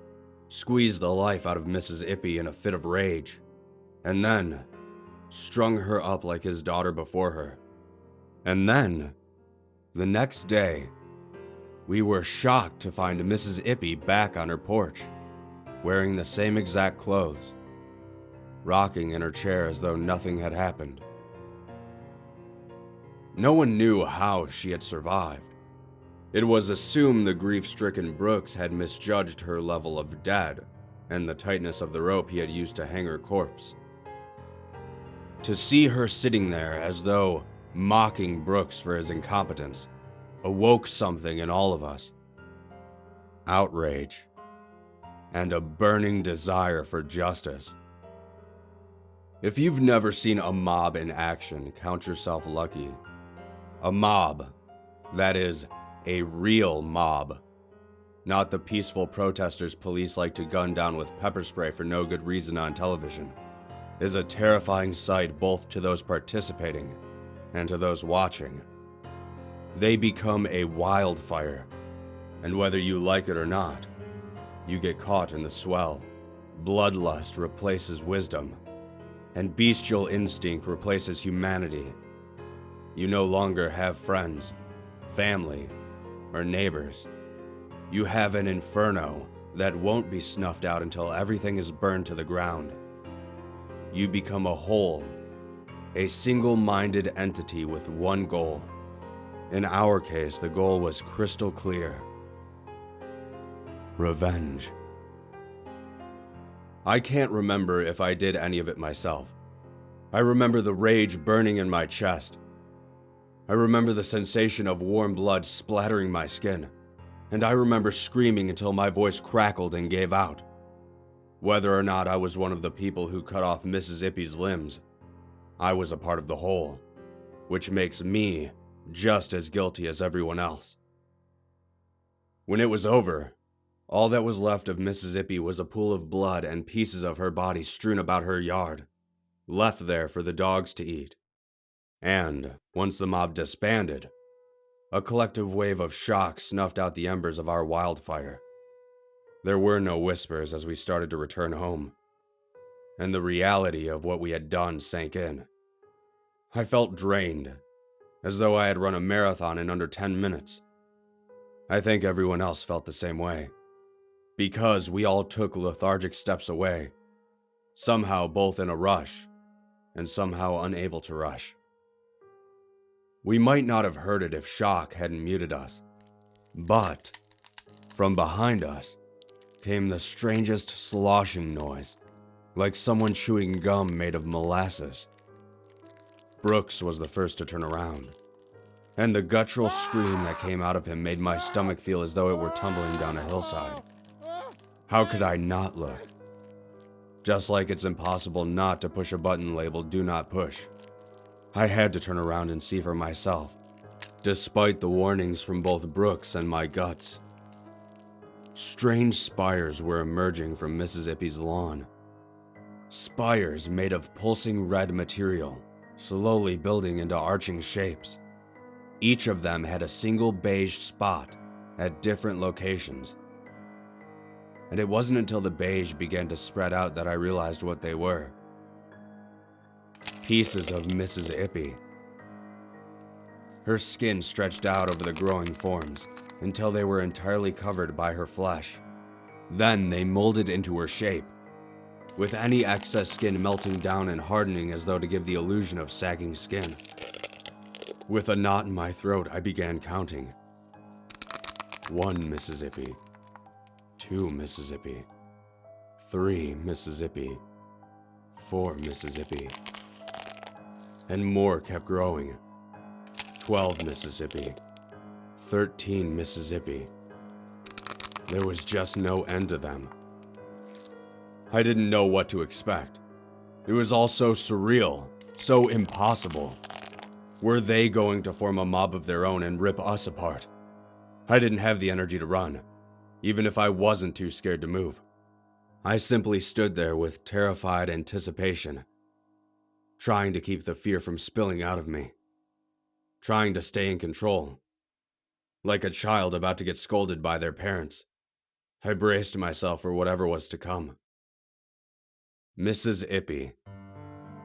squeezed the life out of Mrs. Ippy in a fit of rage, and then strung her up like his daughter before her. And then, the next day, we were shocked to find Mrs. Ippy back on her porch, wearing the same exact clothes, rocking in her chair as though nothing had happened. No one knew how she had survived. It was assumed the grief-stricken Brooks had misjudged her level of dead and the tightness of the rope he had used to hang her corpse. To see her sitting there as though mocking Brooks for his incompetence awoke something in all of us. Outrage and a burning desire for justice. If you've never seen a mob in action, count yourself lucky. A mob, that is, a real mob, not the peaceful protesters police like to gun down with pepper spray for no good reason on television, is a terrifying sight both to those participating and to those watching. They become a wildfire, and whether you like it or not, you get caught in the swell. Bloodlust replaces wisdom, and bestial instinct replaces humanity. You no longer have friends, family, or neighbors. You have an inferno that won't be snuffed out until everything is burned to the ground. You become a whole, a single-minded entity with one goal. In our case, the goal was crystal clear. Revenge. I can't remember if I did any of it myself. I remember the rage burning in my chest. I remember the sensation of warm blood splattering my skin, and I remember screaming until my voice crackled and gave out. Whether or not I was one of the people who cut off Mrs. Ippy's limbs, I was a part of the whole, which makes me just as guilty as everyone else. When it was over, all that was left of Mrs. Ippy was a pool of blood and pieces of her body strewn about her yard, left there for the dogs to eat. And, once the mob disbanded, a collective wave of shock snuffed out the embers of our wildfire. There were no whispers as we started to return home, and the reality of what we had done sank in. I felt drained, as though I had run a marathon in under 10 minutes. I think everyone else felt the same way, because we all took lethargic steps away, somehow both in a rush, and somehow unable to rush. We might not have heard it if shock hadn't muted us, but from behind us came the strangest sloshing noise, like someone chewing gum made of molasses. Brooks was the first to turn around, and the guttural scream that came out of him made my stomach feel as though it were tumbling down a hillside. How could I not look? Just like it's impossible not to push a button labeled "Do Not Push." I had to turn around and see for myself, despite the warnings from both Brooks and my guts. Strange spires were emerging from Mrs. Ippy's lawn. Spires made of pulsing red material, slowly building into arching shapes. Each of them had a single beige spot at different locations. And it wasn't until the beige began to spread out that I realized what they were. Pieces of Mrs. Ippy. Her skin stretched out over the growing forms until they were entirely covered by her flesh. Then they molded into her shape, with any excess skin melting down and hardening as though to give the illusion of sagging skin. With a knot in my throat, I began counting. 1 Mississippi, 2 Mississippi, 3 Mississippi, 4 Mississippi, and more kept growing. 12 Mississippi, 13 Mississippi. There was just no end to them. I didn't know what to expect. It was all so surreal, so impossible. Were they going to form a mob of their own and rip us apart? I didn't have the energy to run, even if I wasn't too scared to move. I simply stood there with terrified anticipation, trying to keep the fear from spilling out of me, trying to stay in control. Like a child about to get scolded by their parents, I braced myself for whatever was to come. Mrs. Ippy.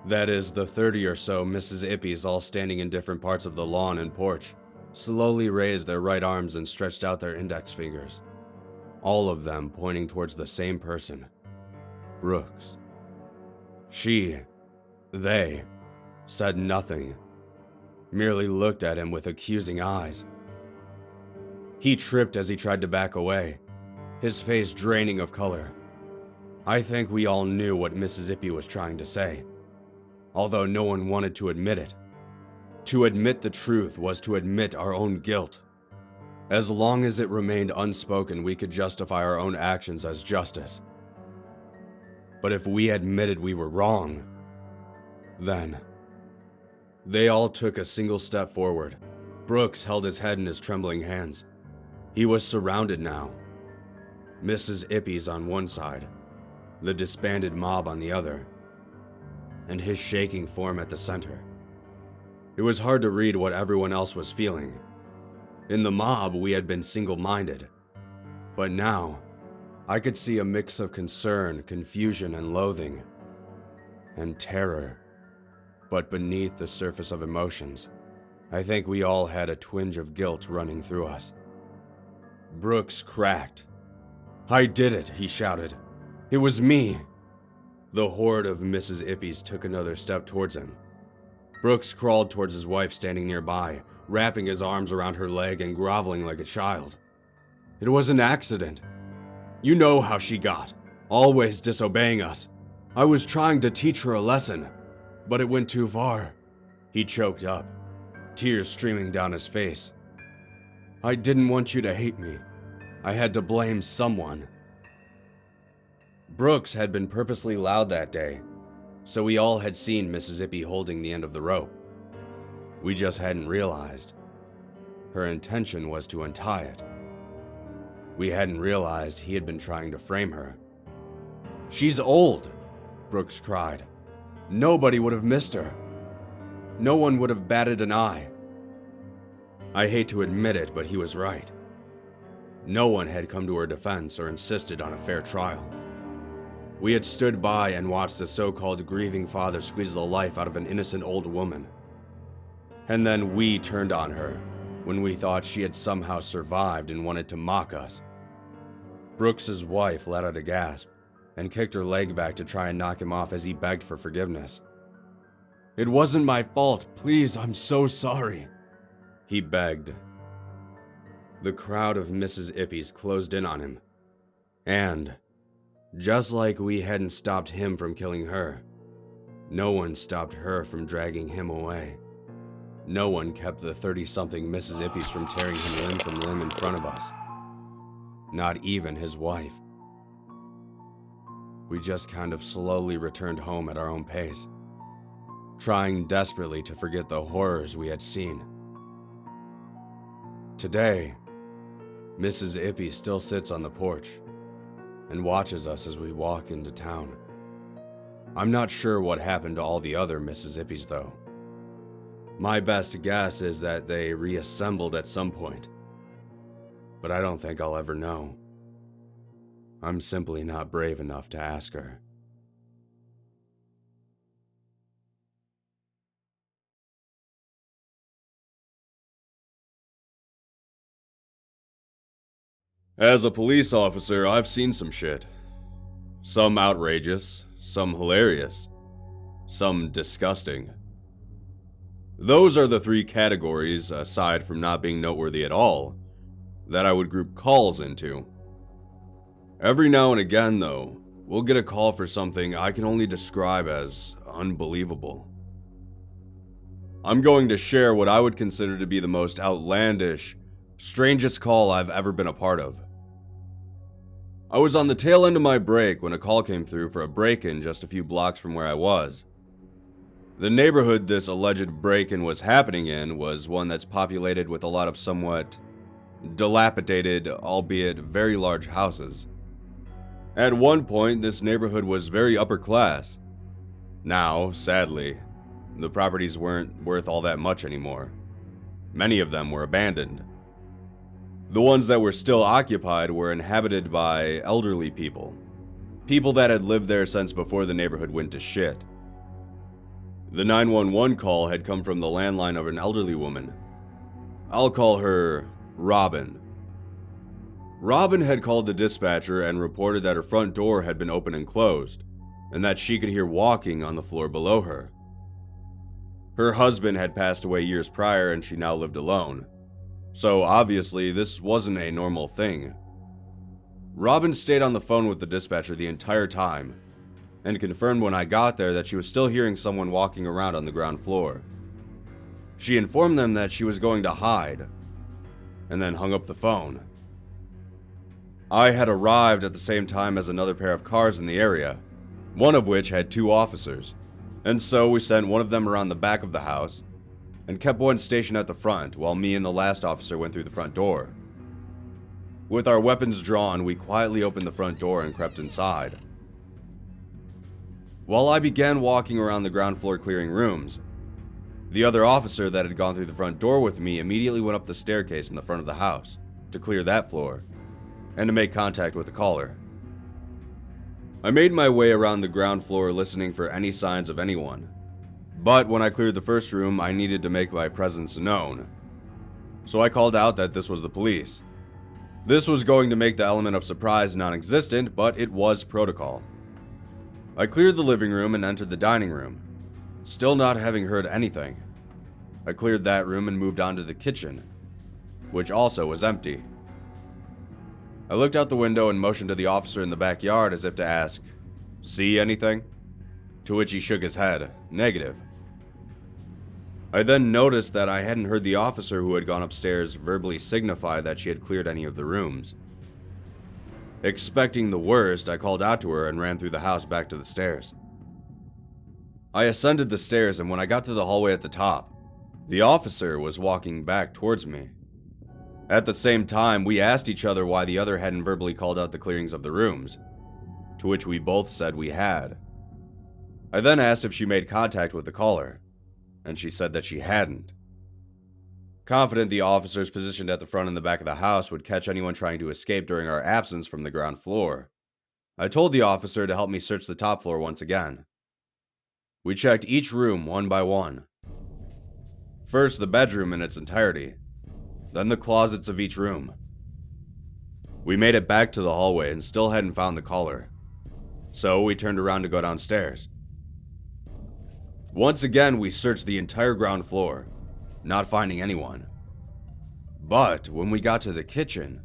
That is, the 30 or so Mrs. Ippys all standing in different parts of the lawn and porch, slowly raised their right arms and stretched out their index fingers, all of them pointing towards the same person, Brooks. They, said nothing, merely looked at him with accusing eyes. He tripped as he tried to back away, his face draining of color. I think we all knew what Mrs. Ippy was trying to say, although no one wanted to admit it. To admit the truth was to admit our own guilt. As long as it remained unspoken, we could justify our own actions as justice. But if we admitted we were wrong, then... They all took a single step forward. Brooks held his head in his trembling hands. He was surrounded now. Mrs. Ippy's on one side, the disbanded mob on the other, and his shaking form at the center. It was hard to read what everyone else was feeling. In the mob, we had been single-minded, but now, I could see a mix of concern, confusion, and loathing, and terror. But beneath the surface of emotions, I think we all had a twinge of guilt running through us. Brooks cracked. "I did it," he shouted. "It was me." The horde of Mrs. Ippys took another step towards him. Brooks crawled towards his wife standing nearby, wrapping his arms around her leg and groveling like a child. "It was an accident. You know how she got, always disobeying us. I was trying to teach her a lesson, but it went too far." He choked up, tears streaming down his face. "I didn't want you to hate me. I had to blame someone." Brooks had been purposely loud that day, so we all had seen Mrs. Ippy holding the end of the rope. We just hadn't realized. Her intention was to untie it. We hadn't realized he had been trying to frame her. "She's old," Brooks cried. "Nobody would have missed her. No one would have batted an eye." I hate to admit it, but he was right. No one had come to her defense or insisted on a fair trial. We had stood by and watched the so-called grieving father squeeze the life out of an innocent old woman. And then we turned on her when we thought she had somehow survived and wanted to mock us. Brooks's wife let out a gasp and kicked her leg back to try and knock him off as he begged for forgiveness. "It wasn't my fault. Please, I'm so sorry," he begged. The crowd of Mrs. Ippys closed in on him. And, just like we hadn't stopped him from killing her, no one stopped her from dragging him away. No one kept the 30-something Mrs. Ippys from tearing him limb from limb in front of us. Not even his wife. We just kind of slowly returned home at our own pace, trying desperately to forget the horrors we had seen. Today, Mrs. Ippy still sits on the porch and watches us as we walk into town. I'm not sure what happened to all the other Mrs. Ippys, though. My best guess is that they reassembled at some point, but I don't think I'll ever know. I'm simply not brave enough to ask her. As a police officer, I've seen some shit. Some outrageous, some hilarious, some disgusting. Those are the three categories, aside from not being noteworthy at all, that I would group calls into. Every now and again, though, we'll get a call for something I can only describe as unbelievable. I'm going to share what I would consider to be the most outlandish, strangest call I've ever been a part of. I was on the tail end of my break when a call came through for a break-in just a few blocks from where I was. The neighborhood this alleged break-in was happening in was one that's populated with a lot of somewhat dilapidated, albeit very large houses. At one point, this neighborhood was very upper class. Now, sadly, the properties weren't worth all that much anymore. Many of them were abandoned. The ones that were still occupied were inhabited by elderly people. People that had lived there since before the neighborhood went to shit. The 911 call had come from the landline of an elderly woman. I'll call her Robin. Robin had called the dispatcher and reported that her front door had been open and closed, and that she could hear walking on the floor below her. Her husband had passed away years prior and she now lived alone. So obviously, this wasn't a normal thing. Robin stayed on the phone with the dispatcher the entire time, and confirmed when I got there that she was still hearing someone walking around on the ground floor. She informed them that she was going to hide, and then hung up the phone. I had arrived at the same time as another pair of cars in the area, one of which had 2 officers, and so we sent one of them around the back of the house, and kept one stationed at the front while me and the last officer went through the front door. With our weapons drawn, we quietly opened the front door and crept inside. While I began walking around the ground floor clearing rooms, the other officer that had gone through the front door with me immediately went up the staircase in the front of the house to clear that floor and to make contact with the caller. I made my way around the ground floor listening for any signs of anyone. But when I cleared the first room, I needed to make my presence known. So I called out that this was the police. This was going to make the element of surprise non-existent, but it was protocol. I cleared the living room and entered the dining room, still not having heard anything. I cleared that room and moved on to the kitchen, which also was empty. I looked out the window and motioned to the officer in the backyard as if to ask, "See anything?" To which he shook his head, negative. I then noticed that I hadn't heard the officer who had gone upstairs verbally signify that she had cleared any of the rooms. Expecting the worst, I called out to her and ran through the house back to the stairs. I ascended the stairs, and when I got to the hallway at the top, the officer was walking back towards me. At the same time, we asked each other why the other hadn't verbally called out the clearings of the rooms, to which we both said we had. I then asked if she made contact with the caller, and she said that she hadn't. Confident the officers positioned at the front and the back of the house would catch anyone trying to escape during our absence from the ground floor, I told the officer to help me search the top floor once again. We checked each room one by one. First, the bedroom in its entirety, then the closets of each room. We made it back to the hallway and still hadn't found the caller, so we turned around to go downstairs. Once again, we searched the entire ground floor, not finding anyone. But when we got to the kitchen,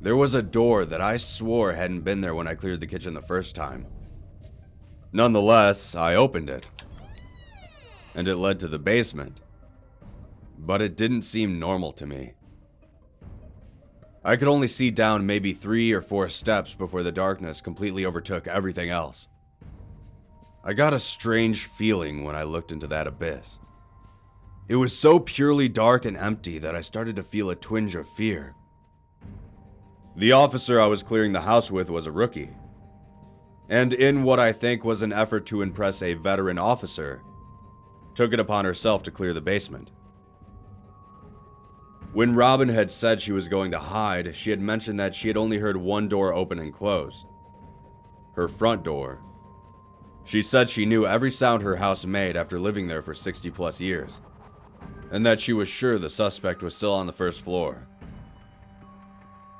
there was a door that I swore hadn't been there when I cleared the kitchen the first time. Nonetheless, I opened it, and it led to the basement, but it didn't seem normal to me. I could only see down maybe 3 or 4 steps before the darkness completely overtook everything else. I got a strange feeling when I looked into that abyss. It was so purely dark and empty that I started to feel a twinge of fear. The officer I was clearing the house with was a rookie, and in what I think was an effort to impress a veteran officer, took it upon herself to clear the basement. When Robin had said she was going to hide, she had mentioned that she had only heard one door open and close. Her front door. She said she knew every sound her house made after living there for 60 plus years, and that she was sure the suspect was still on the first floor.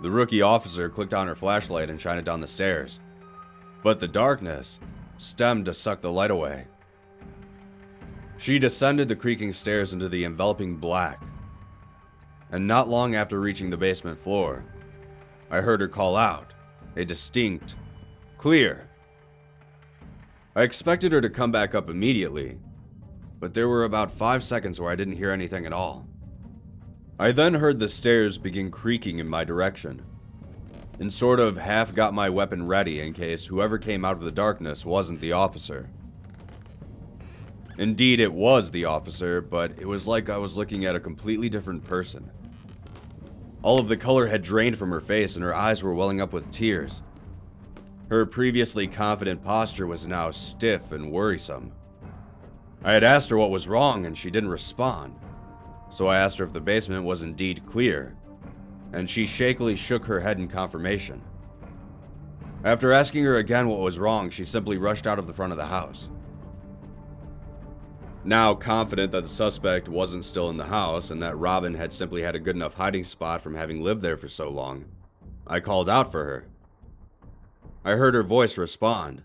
The rookie officer clicked on her flashlight and shined it down the stairs, but the darkness stemmed to suck the light away. She descended the creaking stairs into the enveloping black, and not long after reaching the basement floor, I heard her call out, a distinct, "Clear." I expected her to come back up immediately, but there were about 5 seconds where I didn't hear anything at all. I then heard the stairs begin creaking in my direction, and sort of half got my weapon ready in case whoever came out of the darkness wasn't the officer. Indeed, it was the officer, but it was like I was looking at a completely different person. All of the color had drained from her face and her eyes were welling up with tears. Her previously confident posture was now stiff and worrisome. I had asked her what was wrong and she didn't respond, so I asked her if the basement was indeed clear, and she shakily shook her head in confirmation. After asking her again what was wrong, she simply rushed out of the front of the house. Now confident that the suspect wasn't still in the house and that Robin had simply had a good enough hiding spot from having lived there for so long, I called out for her. I heard her voice respond,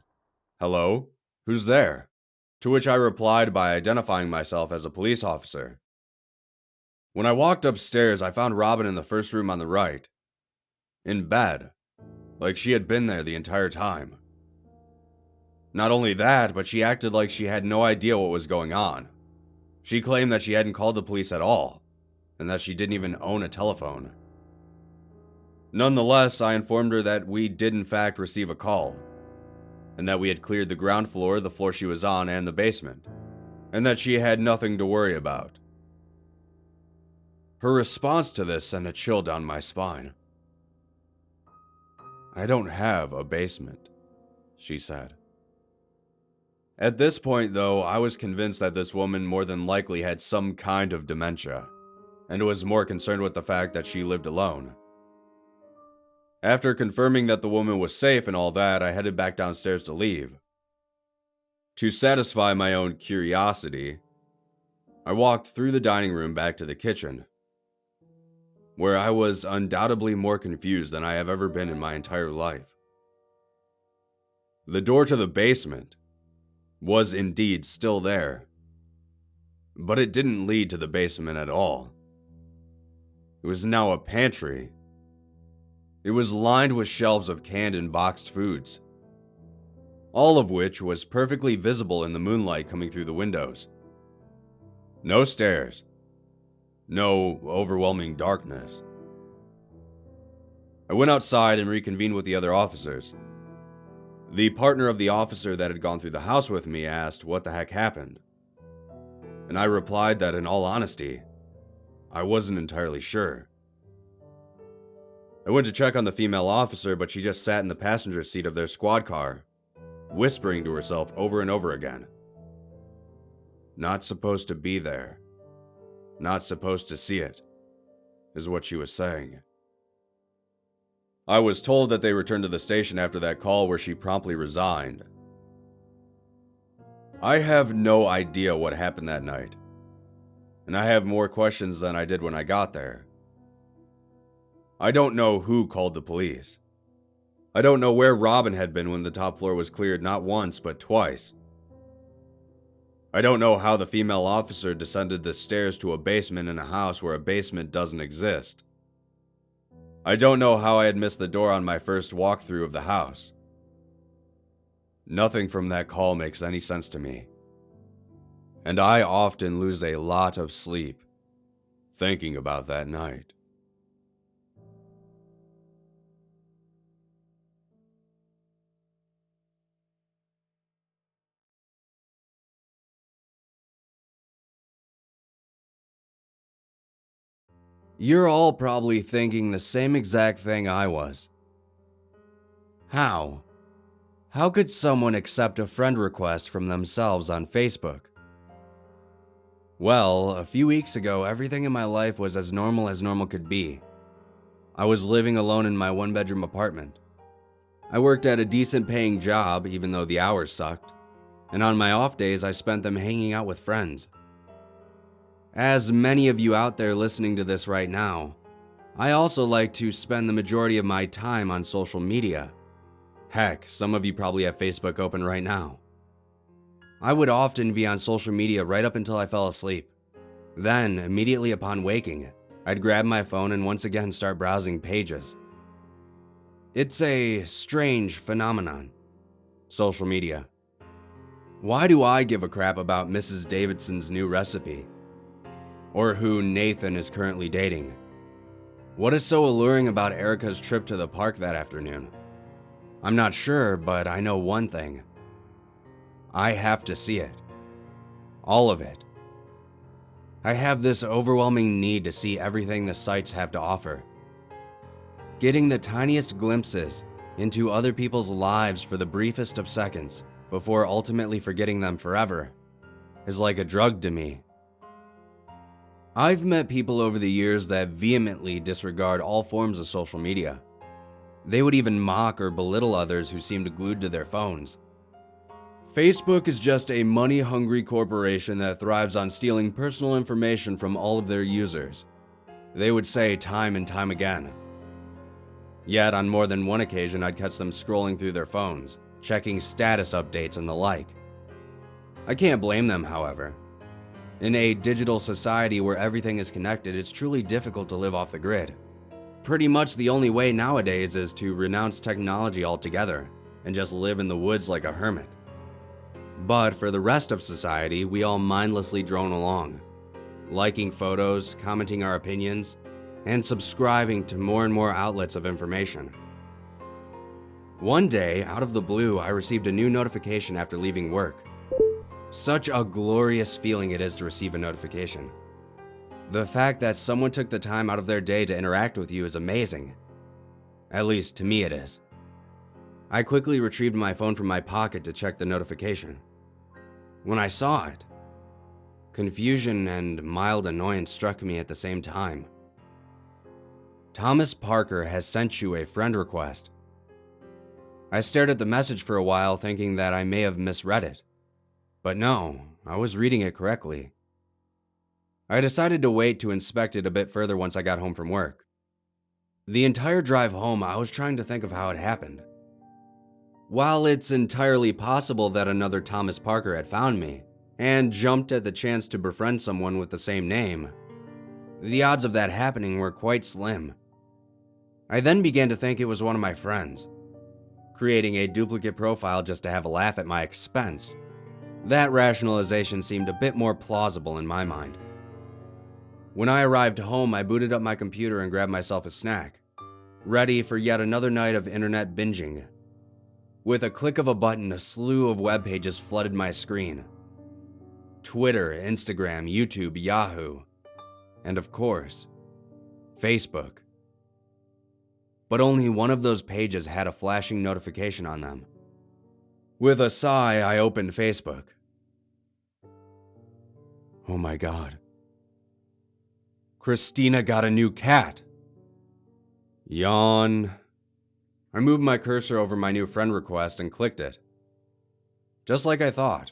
"Hello? Who's there?" To which I replied by identifying myself as a police officer. When I walked upstairs, I found Robin in the first room on the right, in bed, like she had been there the entire time. Not only that, but she acted like she had no idea what was going on. She claimed that she hadn't called the police at all, and that she didn't even own a telephone. Nonetheless, I informed her that we did in fact receive a call, and that we had cleared the ground floor, the floor she was on, and the basement, and that she had nothing to worry about. Her response to this sent a chill down my spine. "I don't have a basement," she said. At this point, though, I was convinced that this woman more than likely had some kind of dementia, and was more concerned with the fact that she lived alone. After confirming that the woman was safe and all that, I headed back downstairs to leave. To satisfy my own curiosity, I walked through the dining room back to the kitchen, where I was undoubtedly more confused than I have ever been in my entire life. The door to the basement was indeed still there, but it didn't lead to the basement at all. It was now a pantry. It was lined with shelves of canned and boxed foods, all of which was perfectly visible in the moonlight coming through the windows. No stairs. No overwhelming darkness. I went outside and reconvened with the other officers. The partner of the officer that had gone through the house with me asked what the heck happened, and I replied that in all honesty, I wasn't entirely sure. I went to check on the female officer, but she just sat in the passenger seat of their squad car, whispering to herself over and over again. "Not supposed to be there. Not supposed to see it," is what she was saying. I was told that they returned to the station after that call, where she promptly resigned. I have no idea what happened that night, and I have more questions than I did when I got there. I don't know who called the police. I don't know where Robin had been when the top floor was cleared not once but twice. I don't know how the female officer descended the stairs to a basement in a house where a basement doesn't exist. I don't know how I had missed the door on my first walkthrough of the house. Nothing from that call makes any sense to me, and I often lose a lot of sleep thinking about that night. You're all probably thinking the same exact thing I was. How? How could someone accept a friend request from themselves on Facebook? Well, a few weeks ago, everything in my life was as normal could be. I was living alone in my one-bedroom apartment. I worked at a decent paying job, even though the hours sucked, and on my off days I spent them hanging out with friends. As many of you out there listening to this right now, I also like to spend the majority of my time on social media. Heck, some of you probably have Facebook open right now. I would often be on social media right up until I fell asleep. Then, immediately upon waking, I'd grab my phone and once again start browsing pages. It's a strange phenomenon. Social media. Why do I give a crap about Mrs. Davidson's new recipe? Or who Nathan is currently dating? What is so alluring about Erica's trip to the park that afternoon? I'm not sure, but I know one thing. I have to see it. All of it. I have this overwhelming need to see everything the sites have to offer. Getting the tiniest glimpses into other people's lives for the briefest of seconds before ultimately forgetting them forever is like a drug to me. I've met people over the years that vehemently disregard all forms of social media. They would even mock or belittle others who seemed glued to their phones. Facebook is just a money-hungry corporation that thrives on stealing personal information from all of their users. They would say time and time again. Yet, on more than one occasion, I'd catch them scrolling through their phones, checking status updates and the like. I can't blame them, however. In a digital society where everything is connected, it's truly difficult to live off the grid. Pretty much the only way nowadays is to renounce technology altogether and just live in the woods like a hermit. But for the rest of society, we all mindlessly drone along, liking photos, commenting our opinions, and subscribing to more and more outlets of information. One day, out of the blue, I received a new notification after leaving work. Such a glorious feeling it is to receive a notification. The fact that someone took the time out of their day to interact with you is amazing. At least to me it is. I quickly retrieved my phone from my pocket to check the notification. When I saw it, confusion and mild annoyance struck me at the same time. Thomas Parker has sent you a friend request. I stared at the message for a while, thinking that I may have misread it. But no, I was reading it correctly. I decided to wait to inspect it a bit further once I got home from work. The entire drive home, I was trying to think of how it happened. While it's entirely possible that another Thomas Parker had found me and jumped at the chance to befriend someone with the same name, the odds of that happening were quite slim. I then began to think it was one of my friends, creating a duplicate profile just to have a laugh at my expense. That rationalization seemed a bit more plausible in my mind. When I arrived home, I booted up my computer and grabbed myself a snack, ready for yet another night of internet binging. With a click of a button, a slew of web pages flooded my screen. Twitter, Instagram, YouTube, Yahoo, and of course, Facebook. But only one of those pages had a flashing notification on them. With a sigh, I opened Facebook. Oh my God. Christina got a new cat. Yawn. I moved my cursor over my new friend request and clicked it. Just like I thought,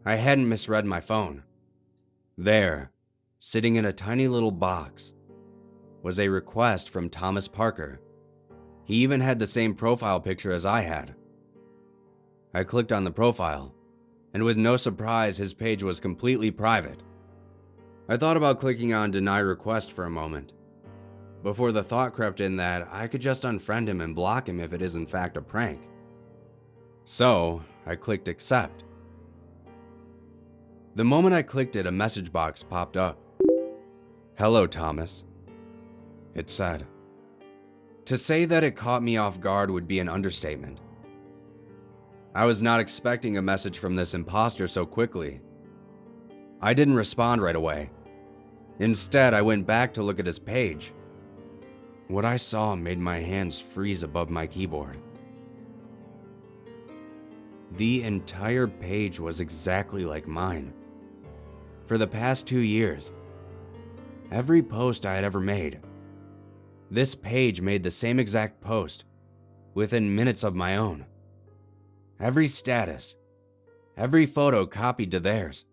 I hadn't misread my phone. There, sitting in a tiny little box, was a request from Thomas Parker. He even had the same profile picture as I had. I clicked on the profile, and with no surprise, his page was completely private. I thought about clicking on Deny Request for a moment, before the thought crept in that I could just unfriend him and block him if it is in fact a prank. So, I clicked Accept. The moment I clicked it, a message box popped up. Hello, Thomas, it said. To say that it caught me off guard would be an understatement. I was not expecting a message from this imposter so quickly. I didn't respond right away. Instead, I went back to look at his page. What I saw made my hands freeze above my keyboard. The entire page was exactly like mine. For the past 2 years, every post I had ever made, this page made the same exact post within minutes of my own. Every status, every photo copied to theirs.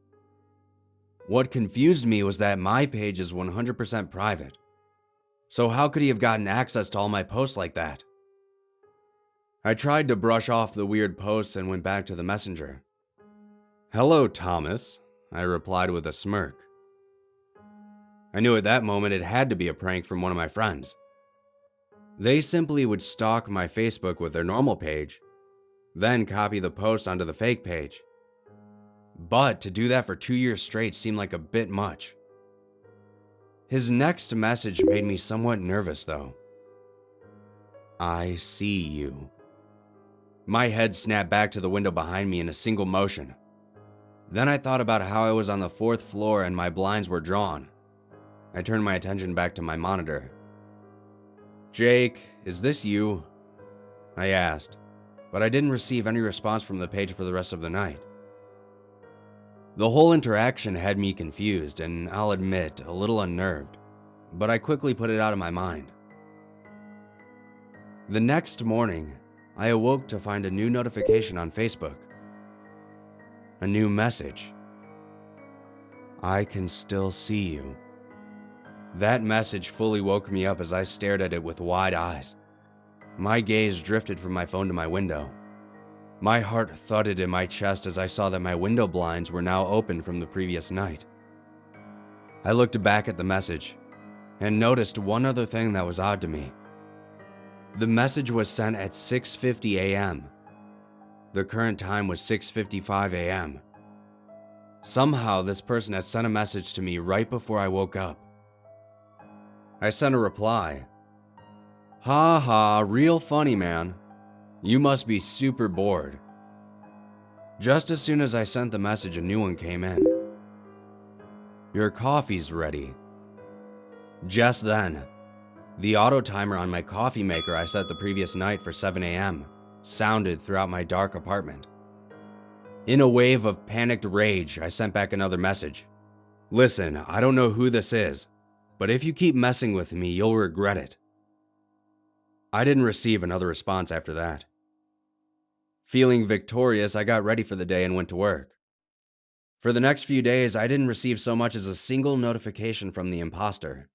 What confused me was that my page is 100% private. So how could he have gotten access to all my posts like that? I tried to brush off the weird posts and went back to the messenger. "Hello, Thomas," I replied with a smirk. I knew at that moment it had to be a prank from one of my friends. They simply would stalk my Facebook with their normal page, then copy the post onto the fake page. But to do that for 2 years straight seemed like a bit much. His next message made me somewhat nervous though. "I see you." My head snapped back to the window behind me in a single motion. Then I thought about how I was on the 4th floor and my blinds were drawn. I turned my attention back to my monitor. "Jake, is this you?" I asked, but I didn't receive any response from the page for the rest of the night. The whole interaction had me confused and, I'll admit, a little unnerved, but I quickly put it out of my mind. The next morning, I awoke to find a new notification on Facebook. A new message. "I can still see you." That message fully woke me up as I stared at it with wide eyes. My gaze drifted from my phone to my window. My heart thudded in my chest as I saw that my window blinds were now open from the previous night. I looked back at the message and noticed one other thing that was odd to me. The message was sent at 6:50 a.m. The current time was 6:55 a.m. Somehow, this person had sent a message to me right before I woke up. I sent a reply. "Ha ha, real funny, man. You must be super bored." Just as soon as I sent the message, a new one came in. "Your coffee's ready." Just then, the auto timer on my coffee maker I set the previous night for 7 a.m. sounded throughout my dark apartment. In a wave of panicked rage, I sent back another message. "Listen, I don't know who this is, but if you keep messing with me, you'll regret it." I didn't receive another response after that. Feeling victorious, I got ready for the day and went to work. For the next few days, I didn't receive so much as a single notification from the imposter.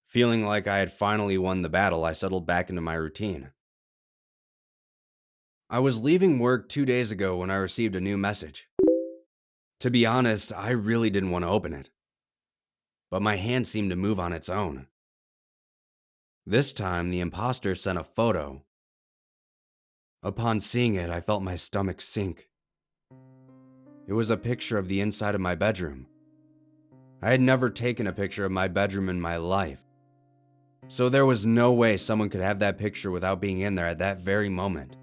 Feeling like I had finally won the battle, I settled back into my routine. I was leaving work 2 days ago when I received a new message. To be honest, I really didn't want to open it, but my hand seemed to move on its own. This time, the imposter sent a photo. Upon seeing it, I felt my stomach sink. It was a picture of the inside of my bedroom. I had never taken a picture of my bedroom in my life, so there was no way someone could have that picture without being in there at that very moment.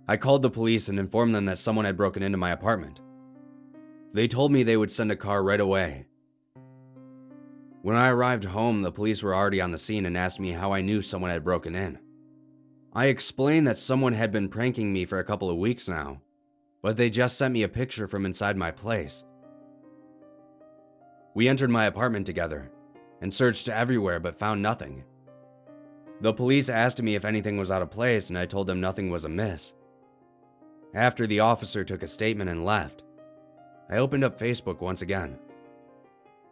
I called the police and informed them that someone had broken into my apartment. They told me they would send a car right away. When I arrived home, the police were already on the scene and asked me how I knew someone had broken in. I explained that someone had been pranking me for a couple of weeks now, but they just sent me a picture from inside my place. We entered my apartment together and searched everywhere but found nothing. The police asked me if anything was out of place and I told them nothing was amiss. After the officer took a statement and left, I opened up Facebook once again.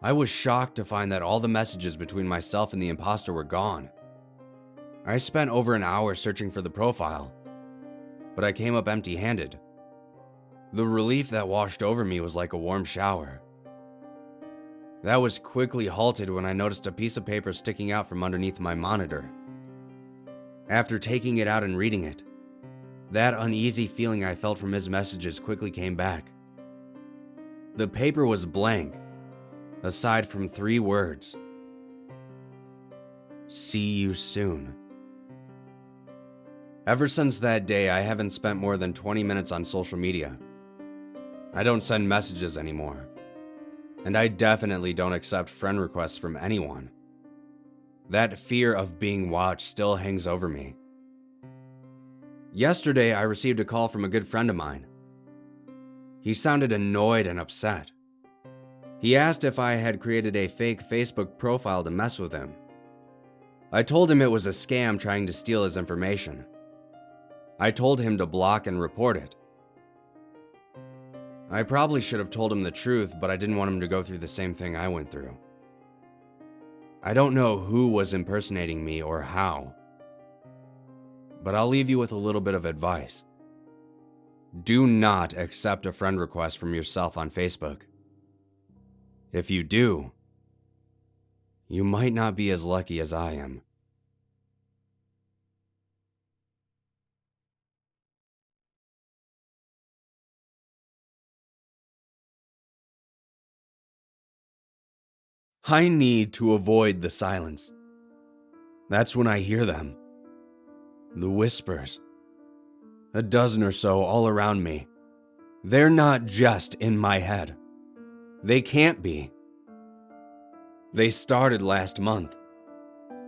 I was shocked to find that all the messages between myself and the imposter were gone. I spent over an hour searching for the profile, but I came up empty-handed. The relief that washed over me was like a warm shower. That was quickly halted when I noticed a piece of paper sticking out from underneath my monitor. After taking it out and reading it, that uneasy feeling I felt from his messages quickly came back. The paper was blank, aside from 3 words. "See you soon." Ever since that day, I haven't spent more than 20 minutes on social media. I don't send messages anymore, and I definitely don't accept friend requests from anyone. That fear of being watched still hangs over me. Yesterday, I received a call from a good friend of mine. He sounded annoyed and upset. He asked if I had created a fake Facebook profile to mess with him. I told him it was a scam trying to steal his information. I told him to block and report it. I probably should have told him the truth, but I didn't want him to go through the same thing I went through. I don't know who was impersonating me or how, but I'll leave you with a little bit of advice. Do not accept a friend request from yourself on Facebook. If you do, you might not be as lucky as I am. I need to avoid the silence. That's when I hear them. The whispers. A dozen or so all around me. They're not just in my head. They can't be. They started last month.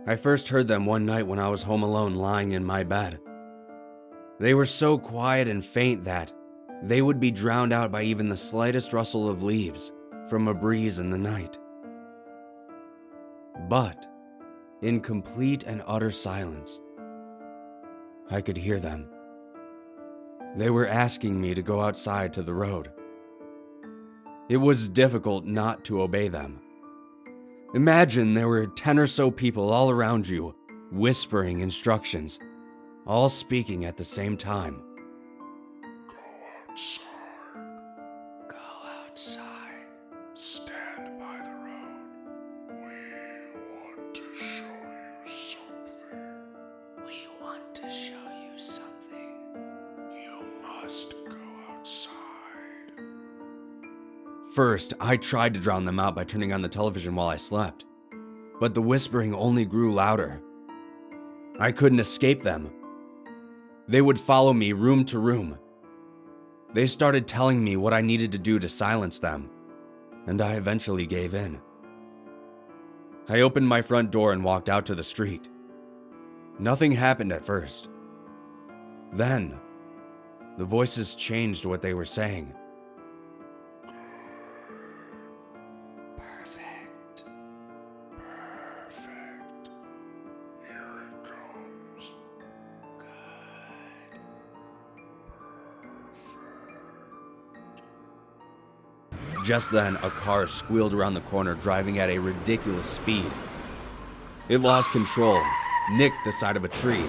I first heard them one night when I was home alone lying in my bed. They were so quiet and faint that they would be drowned out by even the slightest rustle of leaves from a breeze in the night. But, in complete and utter silence, I could hear them. They were asking me to go outside to the road. It was difficult not to obey them. Imagine there were 10 or so people all around you, whispering instructions, all speaking at the same time. Go outside. Go outside. Stand by the road. We want to show you something. We want to show you something. You must go outside. First, I tried to drown them out by turning on the television while I slept, but the whispering only grew louder. I couldn't escape them. They would follow me room to room. They started telling me what I needed to do to silence them, and I eventually gave in. I opened my front door and walked out to the street. Nothing happened at first. Then, the voices changed what they were saying. Perfect. Perfect. Here it comes. Good. Just then, a car squealed around the corner, driving at a ridiculous speed. It lost control, nicked the side of a tree,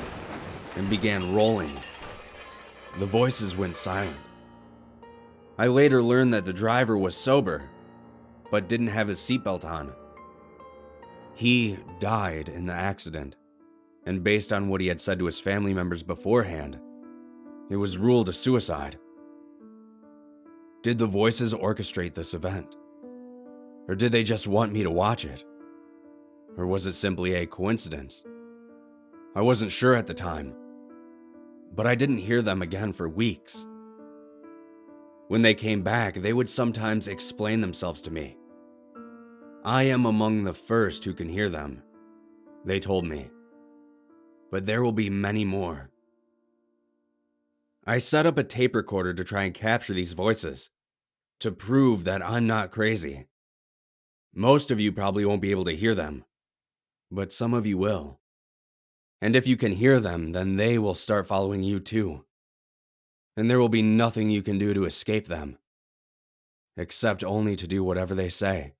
and began rolling. The voices went silent. I later learned that the driver was sober, but didn't have his seatbelt on. He died in the accident, and based on what he had said to his family members beforehand, it was ruled a suicide. Did the voices orchestrate this event? Or did they just want me to watch it? Or was it simply a coincidence? I wasn't sure at the time, but I didn't hear them again for weeks. When they came back, they would sometimes explain themselves to me. I am among the first who can hear them, they told me. But there will be many more. I set up a tape recorder to try and capture these voices, to prove that I'm not crazy. Most of you probably won't be able to hear them, but some of you will. And if you can hear them, then they will start following you too. And there will be nothing you can do to escape them, except only to do whatever they say.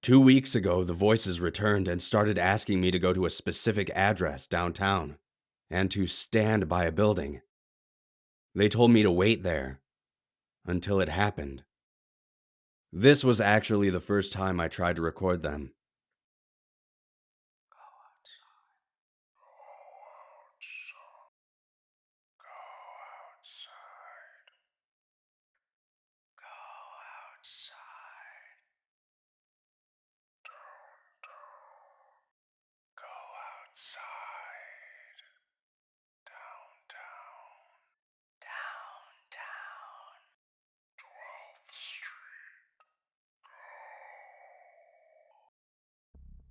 2 weeks ago, the voices returned and started asking me to go to a specific address downtown and to stand by a building. They told me to wait there until it happened. This was actually the first time I tried to record them.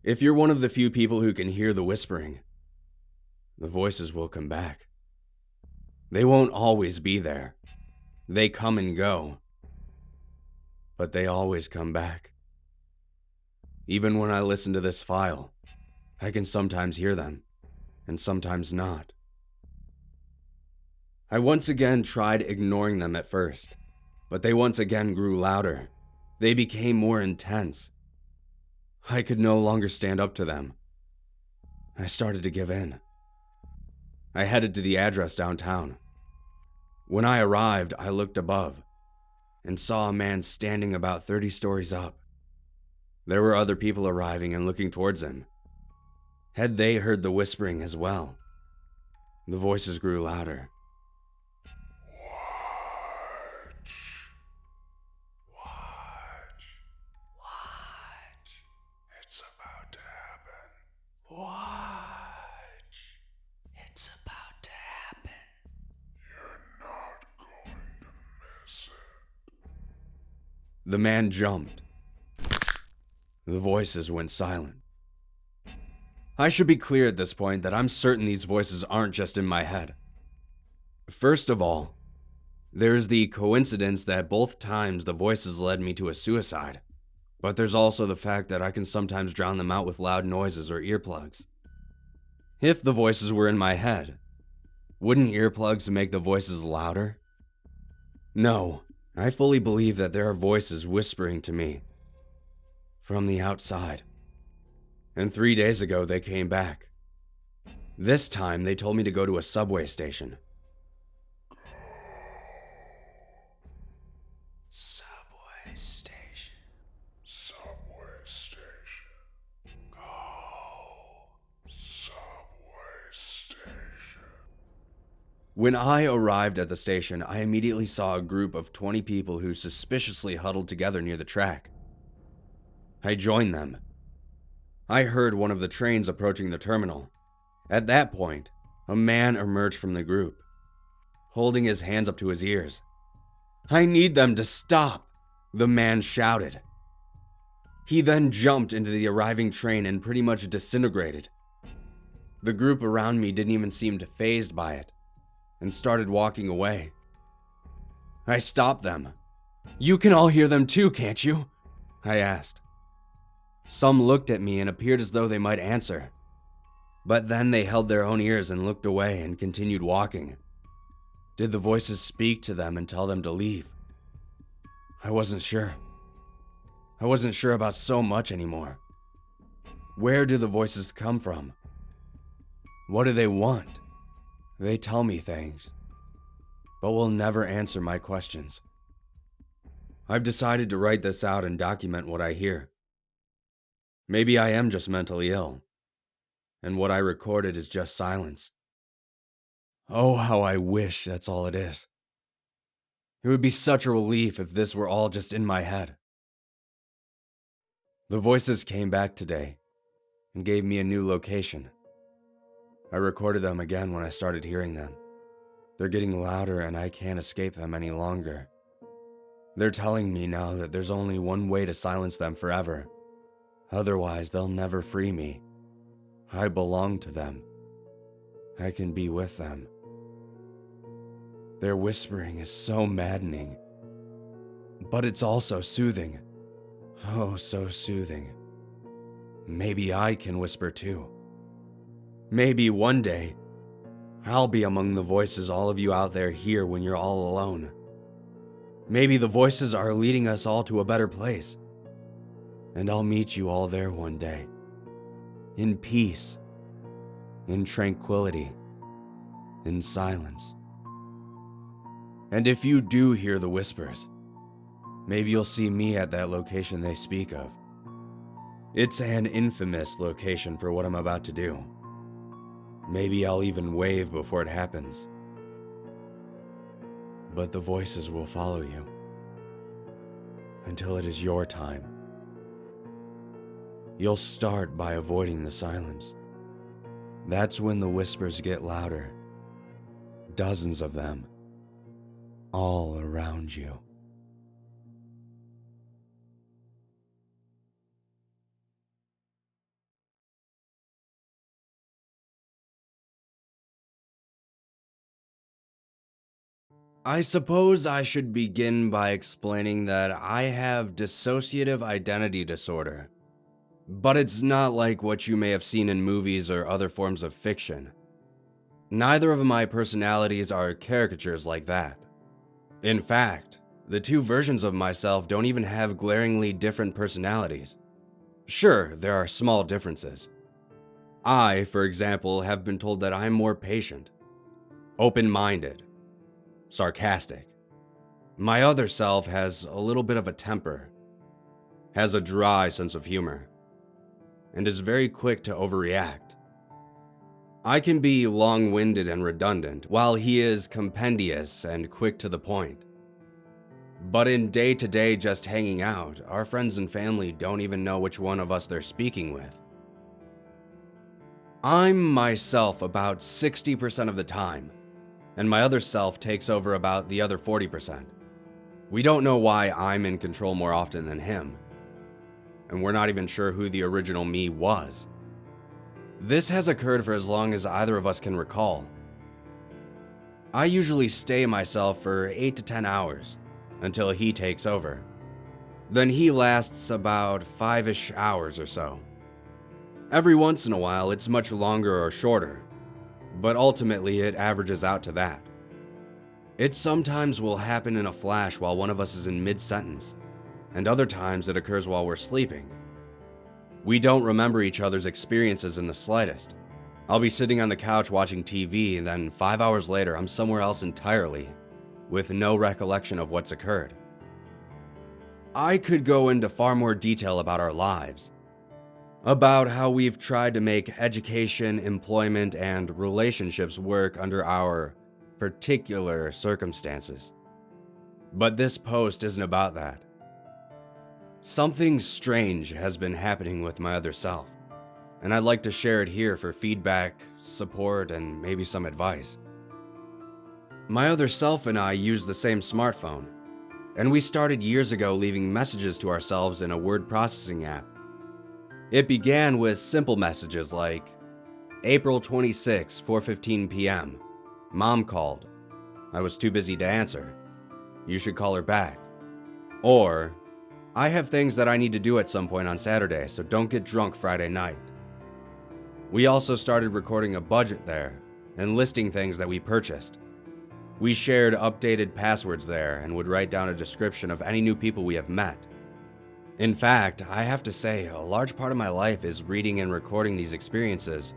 If you're one of the few people who can hear the whispering, the voices will come back. They won't always be there. They come and go. but they always come back. Even when I listen to this file, I can sometimes hear them, and sometimes not. I once again tried ignoring them at first, but they once again grew louder. They became more intense. I could no longer stand up to them. I started to give in. I headed to the address downtown. When I arrived, I looked above and saw a man standing about 30 stories up. There were other people arriving and looking towards him. Had they heard the whispering as well? The voices grew louder. Watch. It's about to happen. Watch. It's about to happen. You're not going to miss it. The man jumped. The voices went silent. I should be clear at this point that I'm certain these voices aren't just in my head. First of all, there's the coincidence that both times the voices led me to a suicide. But there's also the fact that I can sometimes drown them out with loud noises or earplugs. If the voices were in my head, wouldn't earplugs make the voices louder? No, I fully believe that there are voices whispering to me from the outside. And 3 days ago, they came back. This time, they told me to go to a subway station. Subway station. Subway station. Go. Subway station. When I arrived at the station, I immediately saw a group of 20 people who suspiciously huddled together near the track. I joined them. I heard one of the trains approaching the terminal. At that point, a man emerged from the group, holding his hands up to his ears. "I need them to stop," the man shouted. He then jumped into the arriving train and pretty much disintegrated. The group around me didn't even seem fazed by it, and started walking away. I stopped them. "You can all hear them too, can't you?" I asked. Some looked at me and appeared as though they might answer. But then they held their own ears and looked away and continued walking. Did the voices speak to them and tell them to leave? I wasn't sure. I wasn't sure about so much anymore. Where do the voices come from? What do they want? They tell me things, but will never answer my questions. I've decided to write this out and document what I hear. Maybe I am just mentally ill, and what I recorded is just silence. Oh, how I wish that's all it is. It would be such a relief if this were all just in my head. The voices came back today and gave me a new location. I recorded them again when I started hearing them. They're getting louder and I can't escape them any longer. They're telling me now that there's only one way to silence them forever. Otherwise, they'll never free me. I belong to them. I can be with them. Their whispering is so maddening, but it's also soothing. Oh, so soothing. Maybe I can whisper too. Maybe one day, I'll be among the voices all of you out there hear when you're all alone. Maybe the voices are leading us all to a better place. And I'll meet you all there one day. In peace. In tranquility. In silence. And if you do hear the whispers, maybe you'll see me at that location they speak of. It's an infamous location for what I'm about to do. Maybe I'll even wave before it happens. But the voices will follow you until it is your time. You'll start by avoiding the silence. That's when the whispers get louder. Dozens of them, all around you. I suppose I should begin by explaining that I have dissociative identity disorder. But it's not like what you may have seen in movies or other forms of fiction. Neither of my personalities are caricatures like that. In fact, the two versions of myself don't even have glaringly different personalities. Sure, there are small differences. I, for example, have been told that I'm more patient, open-minded, sarcastic. My other self has a little bit of a temper, has a dry sense of humor, and is very quick to overreact. I can be long-winded and redundant, while he is compendious and quick to the point. But in day-to-day just hanging out, our friends and family don't even know which one of us they're speaking with. I'm myself about 60% of the time, and my other self takes over about the other 40%. We don't know why I'm in control more often than him, and we're not even sure who the original me was. This has occurred for as long as either of us can recall. I usually stay myself for 8 to 10 hours, until he takes over. Then he lasts about 5-ish hours or so. Every once in a while, it's much longer or shorter, but ultimately it averages out to that. It sometimes will happen in a flash while one of us is in mid-sentence, and other times it occurs while we're sleeping. We don't remember each other's experiences in the slightest. I'll be sitting on the couch watching TV, and then 5 hours later I'm somewhere else entirely, with no recollection of what's occurred. I could go into far more detail about our lives, about how we've tried to make education, employment, and relationships work under our particular circumstances. But this post isn't about that. Something strange has been happening with my other self, and I'd like to share it here for feedback, support, and maybe some advice. My other self and I use the same smartphone, and we started years ago leaving messages to ourselves in a word processing app. It began with simple messages like, April 26, 4:15 p.m. Mom called. I was too busy to answer. You should call her back. Or, I have things that I need to do at some point on Saturday, so don't get drunk Friday night. We also started recording a budget there and listing things that we purchased. We shared updated passwords there and would write down a description of any new people we have met. In fact, I have to say, a large part of my life is reading and recording these experiences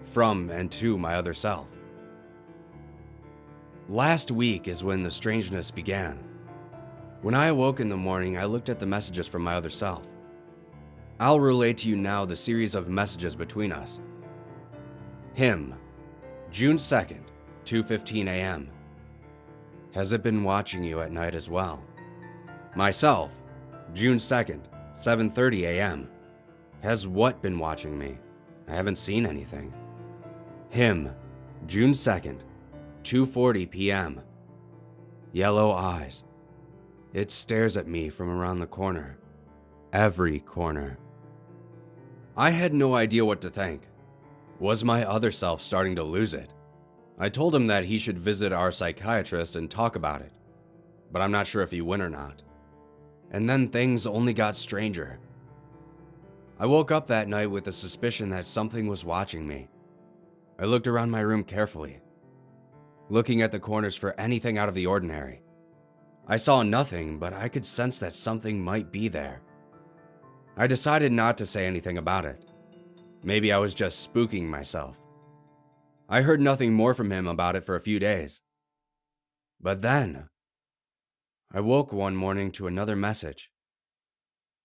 from and to my other self. Last week is when the strangeness began. When I awoke in the morning, I looked at the messages from my other self. I'll relate to you now the series of messages between us. Him, June 2nd, 2:15 a.m. Has it been watching you at night as well? Myself, June 2nd, 7:30 a.m. Has what been watching me? I haven't seen anything. Him, June 2nd, 2:40 p.m. Yellow eyes. It stares at me from around the corner. Every corner. I had no idea what to think. Was my other self starting to lose it? I told him that he should visit our psychiatrist and talk about it, but I'm not sure if he went or not. And then things only got stranger. I woke up that night with a suspicion that something was watching me. I looked around my room carefully, looking at the corners for anything out of the ordinary. I saw nothing, but I could sense that something might be there. I decided not to say anything about it. Maybe I was just spooking myself. I heard nothing more from him about it for a few days. But then, I woke one morning to another message.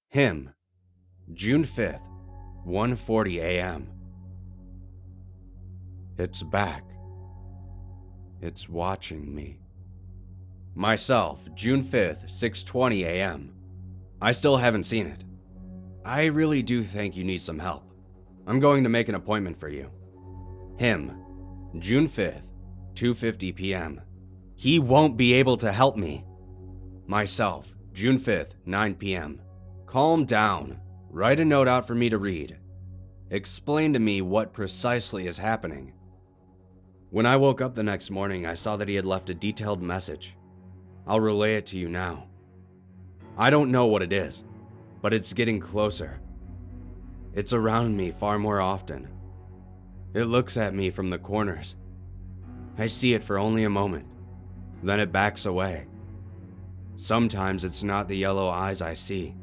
Him, June 5th, 1:40 a.m. It's back. It's watching me. Myself, June 5th, 6:20 a.m. I still haven't seen it. I really do think you need some help. I'm going to make an appointment for you. Him, June 5th, 2:50 p.m. He won't be able to help me. Myself, June 5th, 9 p.m. Calm down. Write a note out for me to read. Explain to me what precisely is happening. When I woke up the next morning, I saw that he had left a detailed message. I'll relay it to you now. I don't know what it is, but it's getting closer. It's around me far more often. It looks at me from the corners. I see it for only a moment, then it backs away. Sometimes it's not the yellow eyes I see,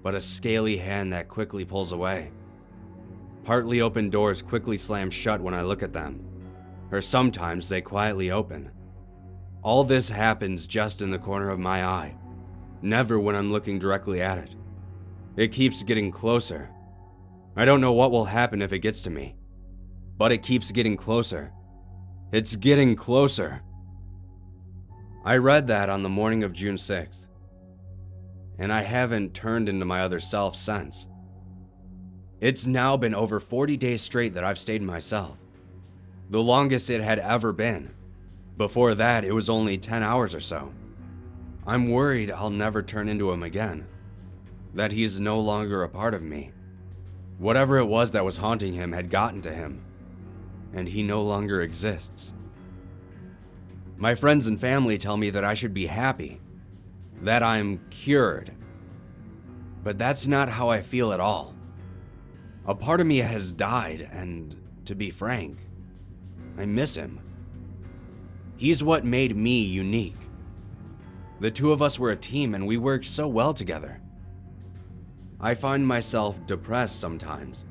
but a scaly hand that quickly pulls away. Partly open doors quickly slam shut when I look at them, or sometimes they quietly open. All this happens just in the corner of my eye, never when I'm looking directly at it. It keeps getting closer. I don't know what will happen if it gets to me, but it keeps getting closer. It's getting closer. I read that on the morning of June 6th, and I haven't turned into my other self since. It's now been over 40 days straight that I've stayed myself, the longest it had ever been. Before that, it was only 10 hours or so. I'm worried I'll never turn into him again, that he is no longer a part of me. Whatever it was that was haunting him had gotten to him, and he no longer exists. My friends and family tell me that I should be happy, that I'm cured. But that's not how I feel at all. A part of me has died, and to be frank, I miss him. He's what made me unique. The two of us were a team and we worked so well together. I find myself depressed sometimes,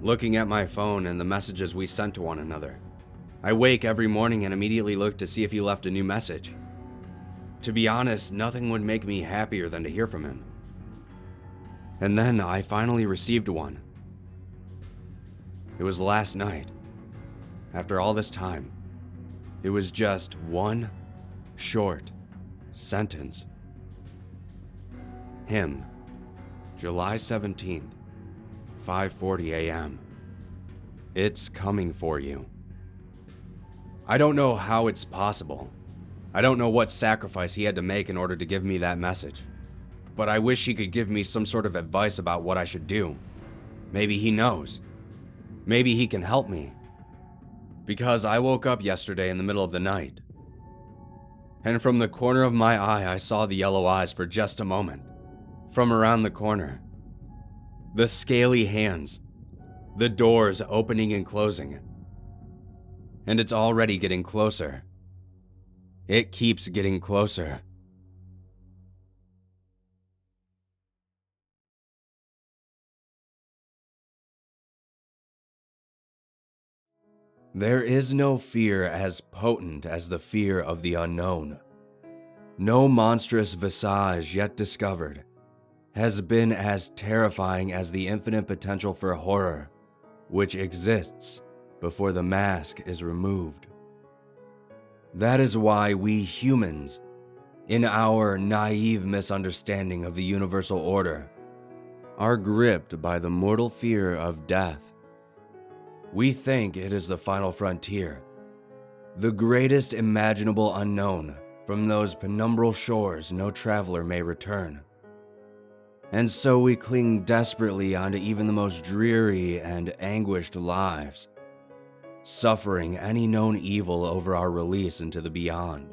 looking at my phone and the messages we sent to one another. I wake every morning and immediately look to see if he left a new message. To be honest, nothing would make me happier than to hear from him. And then I finally received one. It was last night. After all this time, it was just one short sentence. Him, July 17th, 5:40 a.m. It's coming for you. I don't know how it's possible. I don't know what sacrifice he had to make in order to give me that message. But I wish he could give me some sort of advice about what I should do. Maybe he knows. Maybe he can help me. Because I woke up yesterday in the middle of the night, and from the corner of my eye I saw the yellow eyes for just a moment. From around the corner, the scaly hands, the doors opening and closing. And it's already getting closer. It keeps getting closer. There is no fear as potent as the fear of the unknown. No monstrous visage yet discovered has been as terrifying as the infinite potential for horror which exists before the mask is removed. That is why we humans, in our naive misunderstanding of the universal order, are gripped by the mortal fear of death. We think it is the final frontier, the greatest imaginable unknown from those penumbral shores no traveler may return. And so we cling desperately onto even the most dreary and anguished lives, suffering any known evil over our release into the beyond.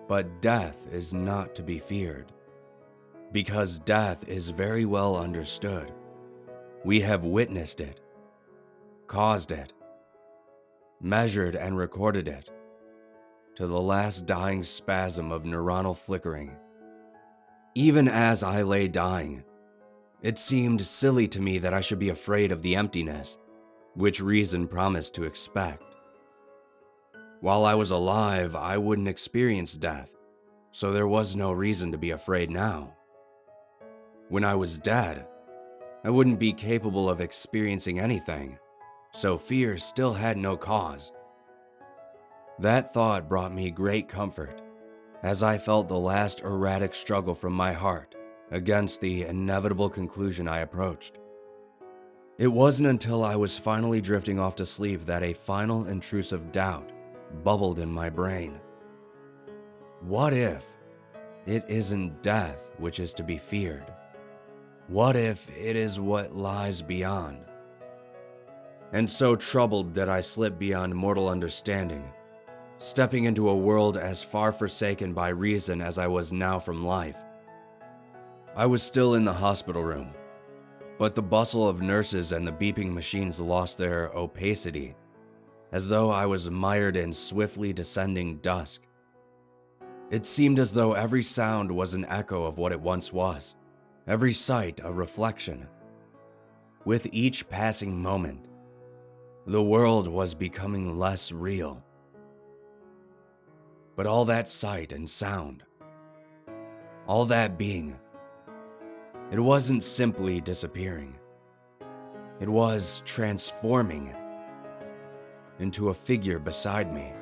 But death is not to be feared, because death is very well understood. We have witnessed it, caused it, measured and recorded it, to the last dying spasm of neuronal flickering. Even as I lay dying, it seemed silly to me that I should be afraid of the emptiness, which reason promised to expect. While I was alive, I wouldn't experience death, so there was no reason to be afraid now. When I was dead, I wouldn't be capable of experiencing anything, so fear still had no cause. That thought brought me great comfort, as I felt the last erratic struggle from my heart against the inevitable conclusion I approached. It wasn't until I was finally drifting off to sleep that a final intrusive doubt bubbled in my brain. What if it isn't death which is to be feared? What if it is what lies beyond? and so troubled that I slipped beyond mortal understanding, stepping into a world as far forsaken by reason as I was now from life. I was still in the hospital room, but the bustle of nurses and the beeping machines lost their opacity, as though I was mired in swiftly descending dusk. It seemed as though every sound was an echo of what it once was, every sight a reflection. With each passing moment, the world was becoming less real. But all that sight and sound, all that being, it wasn't simply disappearing. It was transforming into a figure beside me.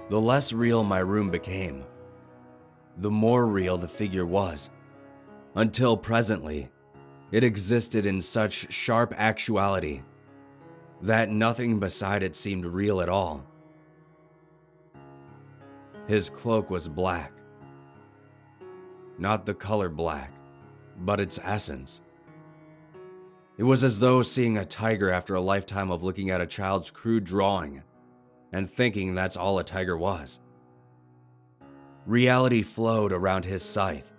The less real my room became, the more real the figure was, until presently, it existed in such sharp actuality that nothing beside it seemed real at all. His cloak was black. Not the color black, but its essence. It was as though seeing a tiger after a lifetime of looking at a child's crude drawing and thinking that's all a tiger was. Reality flowed around his scythe,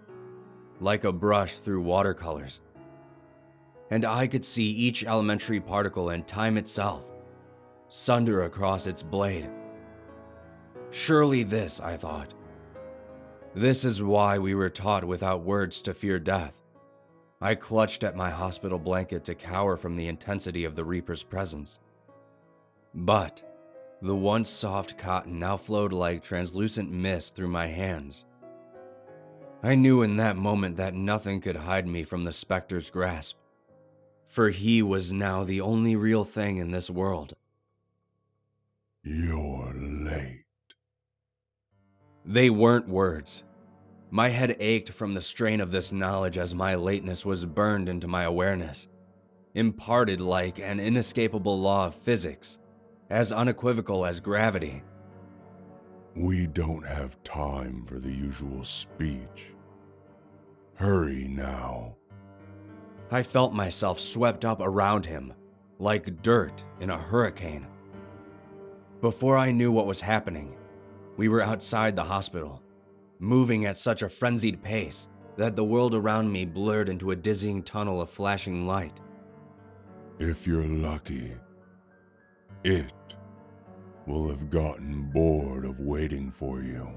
like a brush through watercolors, and I could see each elementary particle and time itself sunder across its blade. Surely this, I thought. This is why we were taught without words to fear death. I clutched at my hospital blanket to cower from the intensity of the Reaper's presence. But the once soft cotton now flowed like translucent mist through my hands. I knew in that moment that nothing could hide me from the specter's grasp, for he was now the only real thing in this world. You're late. They weren't words. My head ached from the strain of this knowledge as my lateness was burned into my awareness, imparted like an inescapable law of physics, as unequivocal as gravity. We don't have time for the usual speech. Hurry now. I felt myself swept up around him, like dirt in a hurricane. Before I knew what was happening, we were outside the hospital, moving at such a frenzied pace that the world around me blurred into a dizzying tunnel of flashing light. If you're lucky, it will have gotten bored of waiting for you.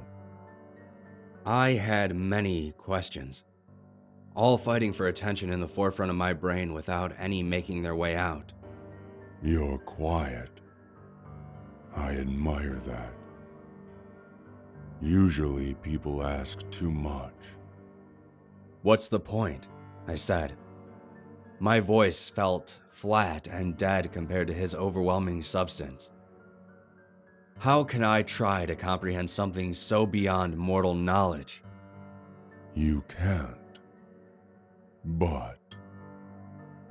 I had many questions, all fighting for attention in the forefront of my brain without any making their way out. You're quiet. I admire that. Usually people ask too much. What's the point? I said. My voice felt flat and dead compared to his overwhelming substance. How can I try to comprehend something so beyond mortal knowledge? You can't. But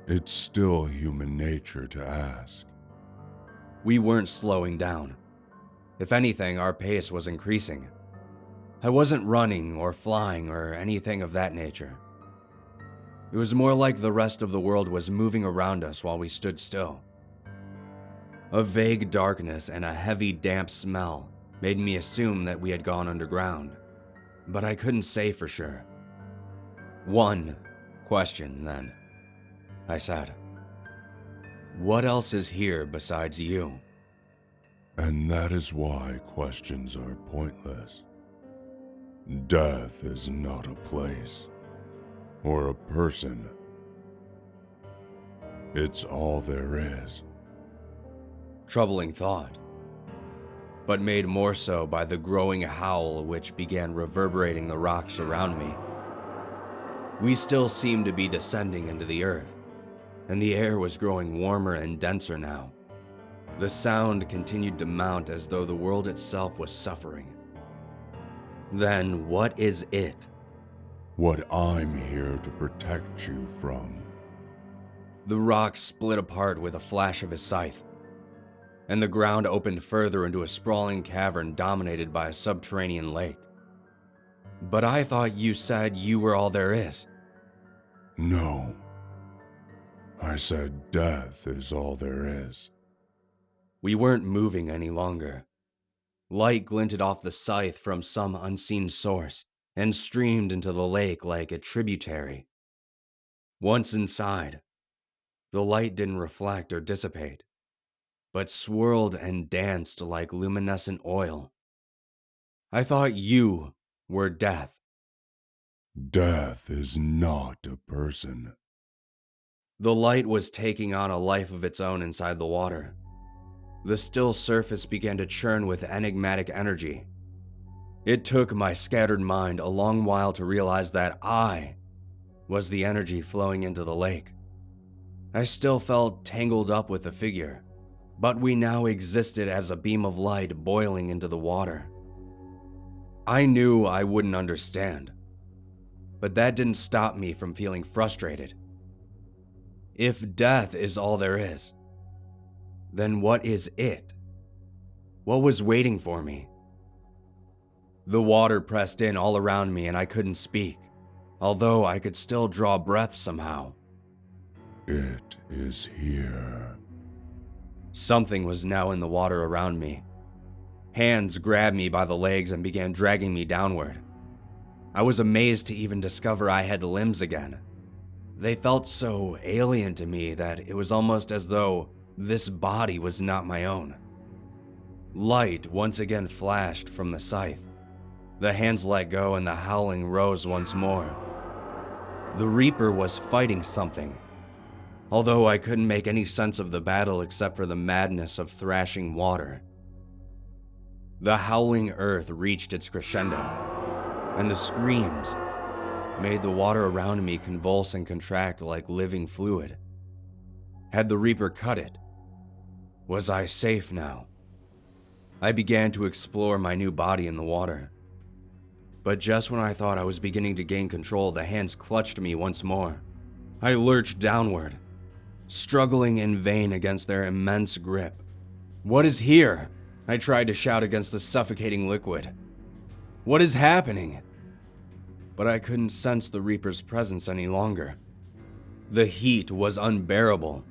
it's still human nature to ask. We weren't slowing down. If anything, our pace was increasing. I wasn't running or flying or anything of that nature. It was more like the rest of the world was moving around us while we stood still. A vague darkness and a heavy, damp smell made me assume that we had gone underground, but I couldn't say for sure. One question, then, I said. What else is here besides you? And that is why questions are pointless. Death is not a place or a person. It's all there is. Troubling thought, but made more so by the growing howl which began reverberating the rocks around me. We still seemed to be descending into the earth, and the air was growing warmer and denser now. The sound continued to mount as though the world itself was suffering. Then what is it? What I'm here to protect you from. The rocks split apart with a flash of his scythe, and the ground opened further into a sprawling cavern dominated by a subterranean lake. But I thought you said you were all there is. No. I said death is all there is. We weren't moving any longer. Light glinted off the scythe from some unseen source and streamed into the lake like a tributary. Once inside, the light didn't reflect or dissipate, but swirled and danced like luminescent oil. I thought you were death. Death is not a person. The light was taking on a life of its own inside the water. The still surface began to churn with enigmatic energy. It took my scattered mind a long while to realize that I was the energy flowing into the lake. I still felt tangled up with the figure, but we now existed as a beam of light boiling into the water. I knew I wouldn't understand, but that didn't stop me from feeling frustrated. If death is all there is, then what is it? What was waiting for me? The water pressed in all around me and I couldn't speak, although I could still draw breath somehow. It is here. Something was now in the water around me. Hands grabbed me by the legs and began dragging me downward. I was amazed to even discover I had limbs again. They felt so alien to me that it was almost as though this body was not my own. Light once again flashed from the scythe. The hands let go and the howling rose once more. The Reaper was fighting something, although I couldn't make any sense of the battle except for the madness of thrashing water. The howling earth reached its crescendo, and the screams made the water around me convulse and contract like living fluid. Had the Reaper cut it? Was I safe now? I began to explore my new body in the water. But just when I thought I was beginning to gain control, the hands clutched me once more. I lurched downward, struggling in vain against their immense grip. What is here? I tried to shout against the suffocating liquid. What is happening? But I couldn't sense the Reaper's presence any longer. The heat was unbearable,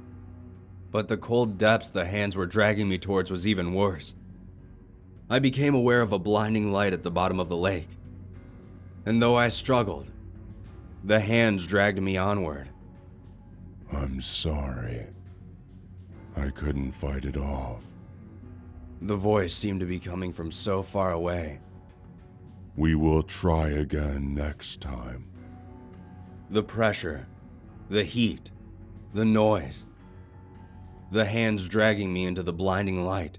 but the cold depths the hands were dragging me towards was even worse. I became aware of a blinding light at the bottom of the lake, and though I struggled, the hands dragged me onward. I'm sorry. I couldn't fight it off. The voice seemed to be coming from so far away. We will try again next time. The pressure, the heat, the noise. The hands dragging me into the blinding light.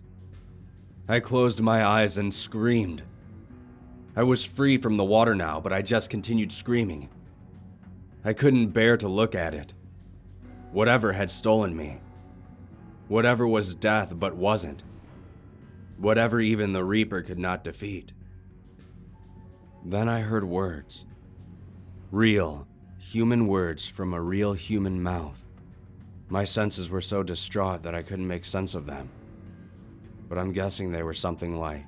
I closed my eyes and screamed. I was free from the water now, but I just continued screaming. I couldn't bear to look at it. Whatever had stolen me. Whatever was death but wasn't. Whatever even the Reaper could not defeat. Then I heard words. Real, human words from a real human mouth. My senses were so distraught that I couldn't make sense of them. But I'm guessing they were something like,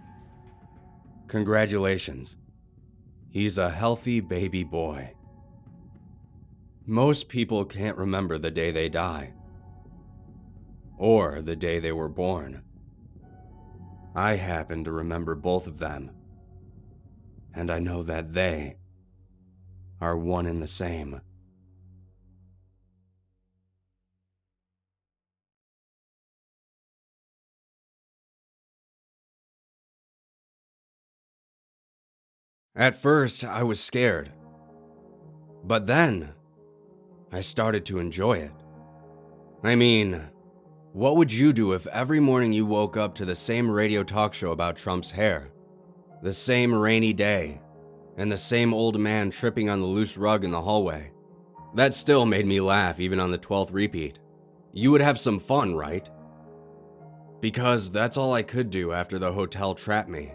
"Congratulations. He's a healthy baby boy." Most people can't remember the day they die, or the day they were born. I happen to remember both of them, and I know that they are one and the same. At first, I was scared, but then I started to enjoy it. I mean, what would you do if every morning you woke up to the same radio talk show about Trump's hair, the same rainy day, and the same old man tripping on the loose rug in the hallway? That still made me laugh even on the 12th repeat. You would have some fun, right? Because that's all I could do after the hotel trapped me.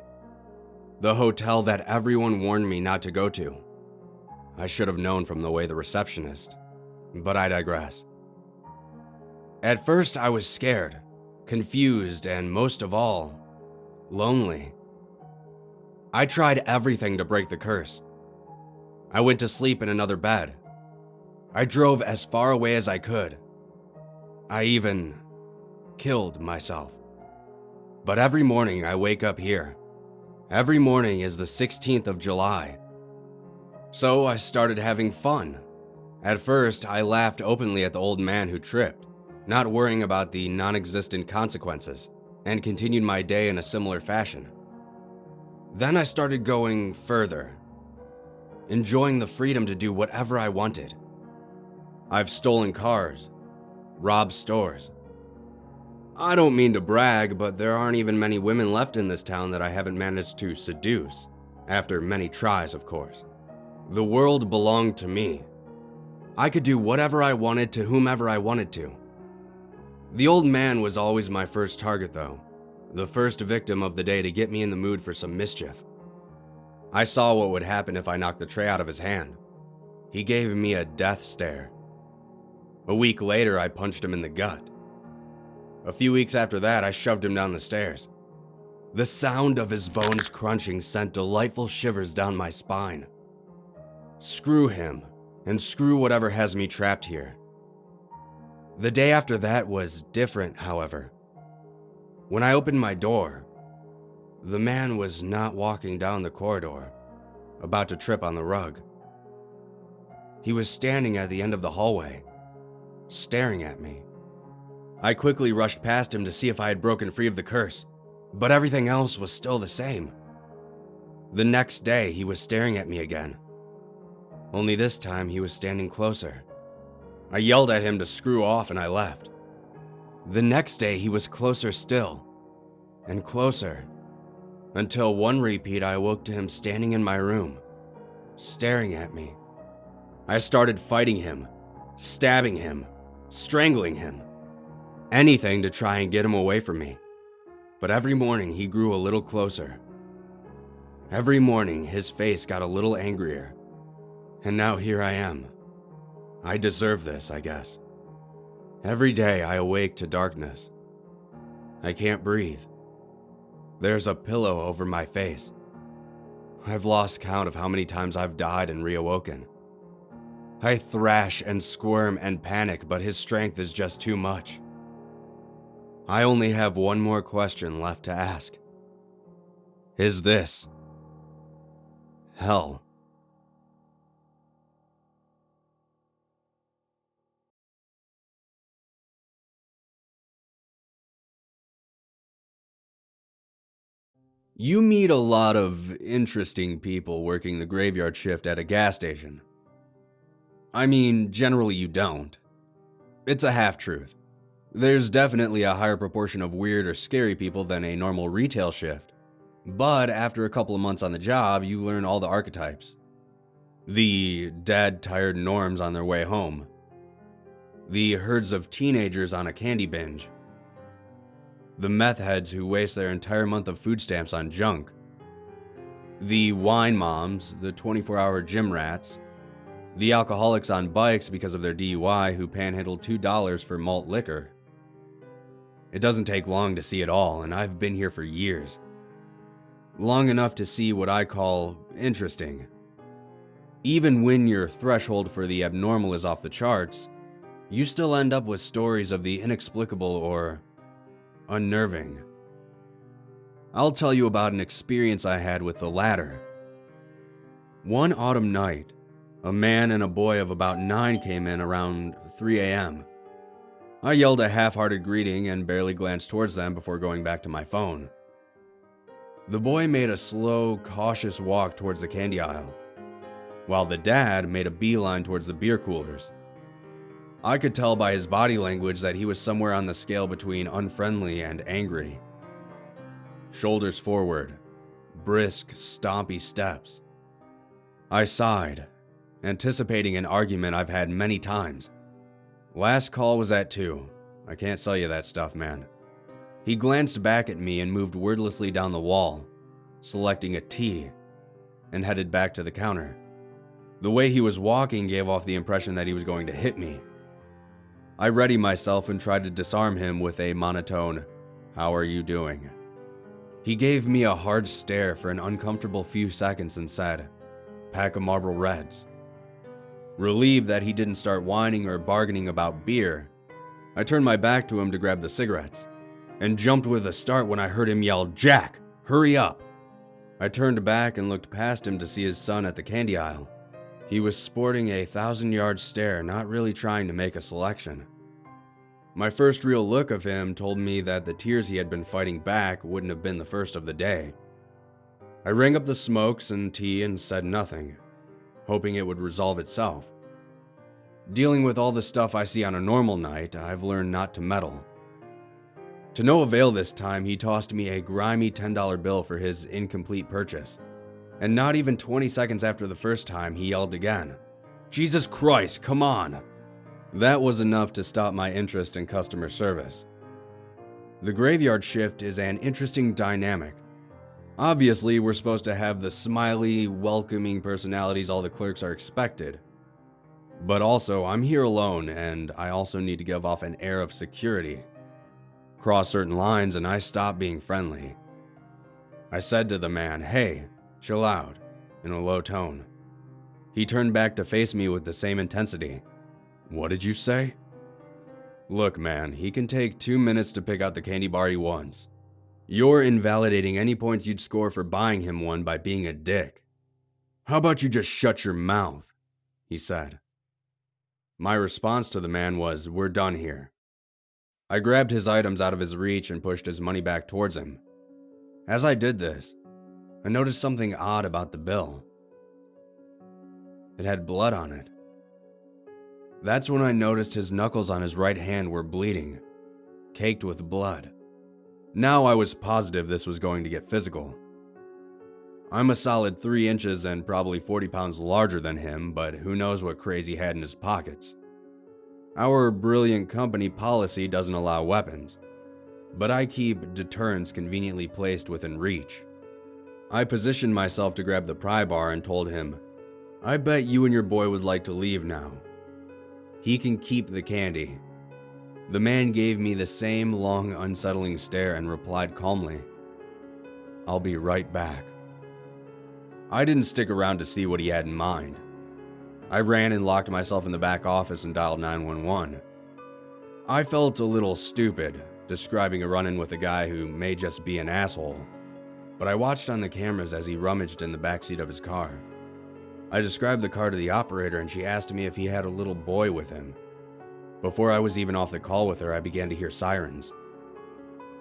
The hotel that everyone warned me not to go to. I should have known from the way the receptionist, but I digress. At first, I was scared, confused, and most of all, lonely. I tried everything to break the curse. I went to sleep in another bed. I drove as far away as I could. I even killed myself. But every morning I wake up here. Every morning is the 16th of July. So I started having fun. At first, I laughed openly at the old man who tripped, not worrying about the non-existent consequences, and continued my day in a similar fashion. Then I started going further, enjoying the freedom to do whatever I wanted. I've stolen cars, robbed stores. I don't mean to brag, but there aren't even many women left in this town that I haven't managed to seduce, after many tries, of course. The world belonged to me. I could do whatever I wanted to whomever I wanted to. The old man was always my first target, though, the first victim of the day to get me in the mood for some mischief. I saw what would happen if I knocked the tray out of his hand. He gave me a death stare. A week later, I punched him in the gut. A few weeks after that, I shoved him down the stairs. The sound of his bones crunching sent delightful shivers down my spine. Screw him, and screw whatever has me trapped here. The day after that was different, however. When I opened my door, the man was not walking down the corridor, about to trip on the rug. He was standing at the end of the hallway, staring at me. I quickly rushed past him to see if I had broken free of the curse, but everything else was still the same. The next day, he was staring at me again. Only this time, he was standing closer. I yelled at him to screw off and I left. The next day, he was closer still, and closer, until one repeat I woke to him standing in my room, staring at me. I started fighting him, stabbing him, strangling him. Anything to try and get him away from me. But every morning he grew a little closer. Every morning his face got a little angrier. And now here I am. I deserve this, I guess. Every day I awake to darkness. I can't breathe. There's a pillow over my face. I've lost count of how many times I've died and reawoken. I thrash and squirm and panic, but his strength is just too much. I only have one more question left to ask. Is this hell? You meet a lot of interesting people working the graveyard shift at a gas station. I mean, generally you don't. It's a half-truth. There's definitely a higher proportion of weird or scary people than a normal retail shift. But after a couple of months on the job, you learn all the archetypes. The dead, tired norms on their way home. The herds of teenagers on a candy binge. The meth heads who waste their entire month of food stamps on junk. The wine moms, the 24-hour gym rats. The alcoholics on bikes because of their DUI who panhandled $2 for malt liquor. It doesn't take long to see it all, and I've been here for years. Long enough to see what I call interesting. Even when your threshold for the abnormal is off the charts, you still end up with stories of the inexplicable or unnerving. I'll tell you about an experience I had with the latter. One autumn night, a man and a boy of about 9 came in around 3 a.m. I yelled a half-hearted greeting and barely glanced towards them before going back to my phone. The boy made a slow, cautious walk towards the candy aisle, while the dad made a beeline towards the beer coolers. I could tell by his body language that he was somewhere on the scale between unfriendly and angry. Shoulders forward, brisk, stompy steps. I sighed, anticipating an argument I've had many times. Last call was at 2. I can't sell you that stuff, man. He glanced back at me and moved wordlessly down the wall, selecting a tea, and headed back to the counter. The way he was walking gave off the impression that he was going to hit me. I readied myself and tried to disarm him with a monotone, "How are you doing?" He gave me a hard stare for an uncomfortable few seconds and said, "Pack of Marlboro Reds." Relieved that he didn't start whining or bargaining about beer, I turned my back to him to grab the cigarettes, and jumped with a start when I heard him yell, "Jack, hurry up!" I turned back and looked past him to see his son at the candy aisle. He was sporting a 1,000-yard stare, not really trying to make a selection. My first real look of him told me that the tears he had been fighting back wouldn't have been the first of the day. I rang up the smokes and tea and said nothing, hoping it would resolve itself. Dealing with all the stuff I see on a normal night, I've learned not to meddle. To no avail this time, he tossed me a grimy $10 bill for his incomplete purchase. And not even 20 seconds after the first time, he yelled again, "Jesus Christ, come on!" That was enough to stop my interest in customer service. The graveyard shift is an interesting dynamic. Obviously, we're supposed to have the smiley, welcoming personalities all the clerks are expected. But also, I'm here alone, and I also need to give off an air of security. Cross certain lines and I stop being friendly. I said to the man, "Hey, chill out," in a low tone. He turned back to face me with the same intensity. "What did you say?" "Look, man, he can take 2 minutes to pick out the candy bar he wants. You're invalidating any points you'd score for buying him one by being a dick. How about you just shut your mouth?" he said. My response to the man was, "We're done here." I grabbed his items out of his reach and pushed his money back towards him. As I did this, I noticed something odd about the bill. It had blood on it. That's when I noticed his knuckles on his right hand were bleeding, caked with blood. Now I was positive this was going to get physical. I'm a solid 3 inches and probably 40 pounds larger than him, but who knows what crazy had in his pockets. Our brilliant company policy doesn't allow weapons, but I keep deterrents conveniently placed within reach. I positioned myself to grab the pry bar and told him, "I bet you and your boy would like to leave now. He can keep the candy." The man gave me the same long, unsettling stare and replied calmly, "I'll be right back." I didn't stick around to see what he had in mind. I ran and locked myself in the back office and dialed 911. I felt a little stupid, describing a run-in with a guy who may just be an asshole, but I watched on the cameras as he rummaged in the backseat of his car. I described the car to the operator and she asked me if he had a little boy with him. Before I was even off the call with her, I began to hear sirens.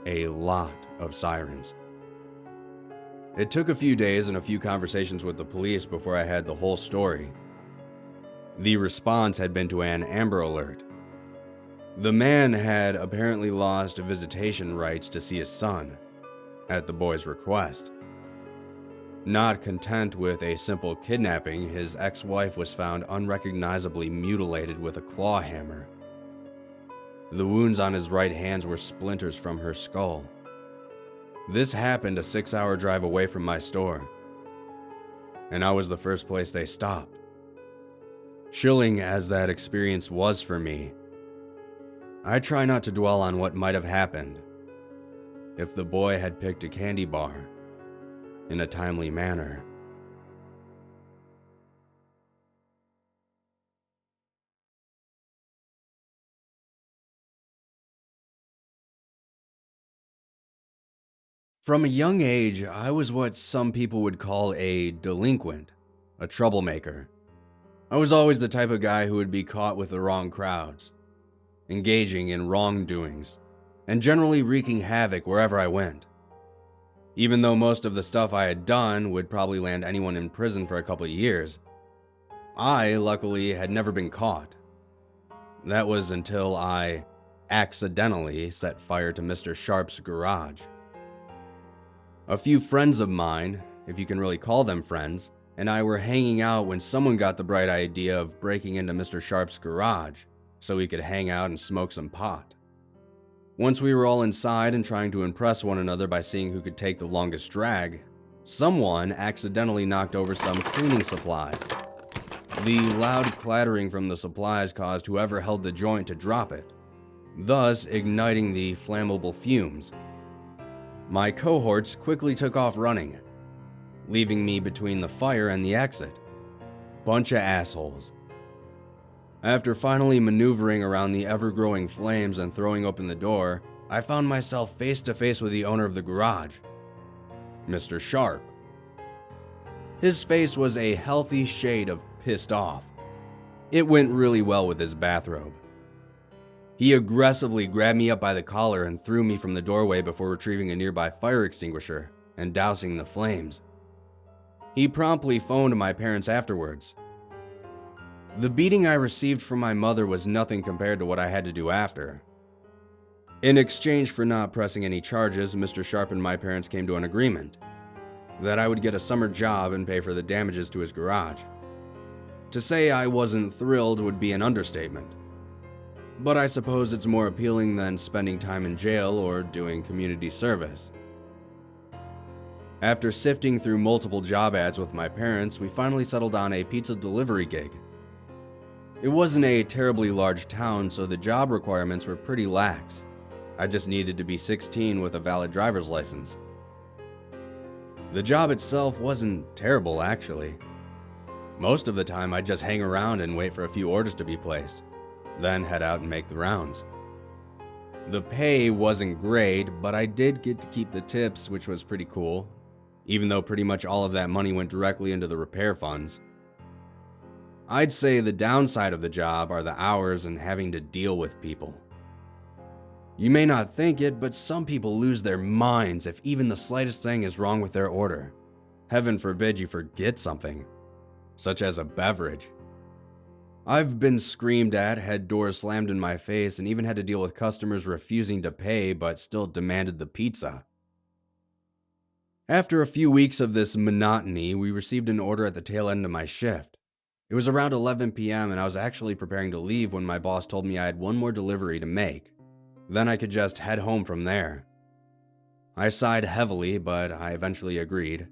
A lot of sirens. It took a few days and a few conversations with the police before I had the whole story. The response had been to an Amber Alert. The man had apparently lost visitation rights to see his son, at the boy's request. Not content with a simple kidnapping, his ex-wife was found unrecognizably mutilated with a claw hammer. The wounds on his right hands were splinters from her skull. This happened a 6-hour drive away from my store, and I was the first place they stopped. Chilling as that experience was for me, I try not to dwell on what might have happened if the boy had picked a candy bar in a timely manner. From a young age, I was what some people would call a delinquent, a troublemaker. I was always the type of guy who would be caught with the wrong crowds, engaging in wrongdoings, and generally wreaking havoc wherever I went. Even though most of the stuff I had done would probably land anyone in prison for a couple of years, I, luckily, had never been caught. That was until I accidentally set fire to Mr. Sharp's garage. A few friends of mine, if you can really call them friends, and I were hanging out when someone got the bright idea of breaking into Mr. Sharp's garage so we could hang out and smoke some pot. Once we were all inside and trying to impress one another by seeing who could take the longest drag, someone accidentally knocked over some cleaning supplies. The loud clattering from the supplies caused whoever held the joint to drop it, thus igniting the flammable fumes. My cohorts quickly took off running, leaving me between the fire and the exit. Bunch of assholes. After finally maneuvering around the ever-growing flames and throwing open the door, I found myself face to face with the owner of the garage, Mr. Sharp. His face was a healthy shade of pissed off. It went really well with his bathrobe. He aggressively grabbed me up by the collar and threw me from the doorway before retrieving a nearby fire extinguisher and dousing the flames. He promptly phoned my parents afterwards. The beating I received from my mother was nothing compared to what I had to do after. In exchange for not pressing any charges, Mr. Sharp and my parents came to an agreement that I would get a summer job and pay for the damages to his garage. To say I wasn't thrilled would be an understatement, but I suppose it's more appealing than spending time in jail or doing community service. After sifting through multiple job ads with my parents, we finally settled on a pizza delivery gig. It wasn't a terribly large town, so the job requirements were pretty lax. I just needed to be 16 with a valid driver's license. The job itself wasn't terrible, actually. Most of the time, I'd just hang around and wait for a few orders to be placed, then head out and make the rounds. The pay wasn't great, but I did get to keep the tips, which was pretty cool, even though pretty much all of that money went directly into the repair funds. I'd say the downside of the job are the hours and having to deal with people. You may not think it, but some people lose their minds if even the slightest thing is wrong with their order. Heaven forbid you forget something, such as a beverage. I've been screamed at, had doors slammed in my face, and even had to deal with customers refusing to pay but still demanded the pizza. After a few weeks of this monotony, we received an order at the tail end of my shift. It was around 11 p.m. and I was actually preparing to leave when my boss told me I had one more delivery to make. Then I could just head home from there. I sighed heavily, but I eventually agreed.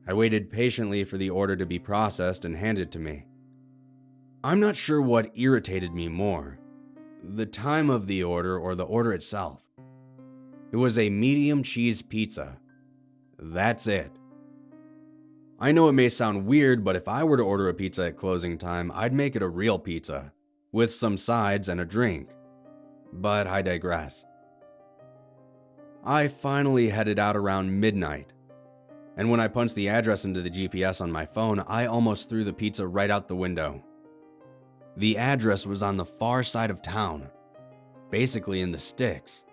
I waited patiently for the order to be processed and handed to me. I'm not sure what irritated me more, the time of the order or the order itself. It was a medium cheese pizza. That's it. I know it may sound weird, but if I were to order a pizza at closing time, I'd make it a real pizza, with some sides and a drink. But I digress. I finally headed out around midnight, and when I punched the address into the GPS on my phone, I almost threw the pizza right out the window. The address was on the far side of town, basically in the sticks.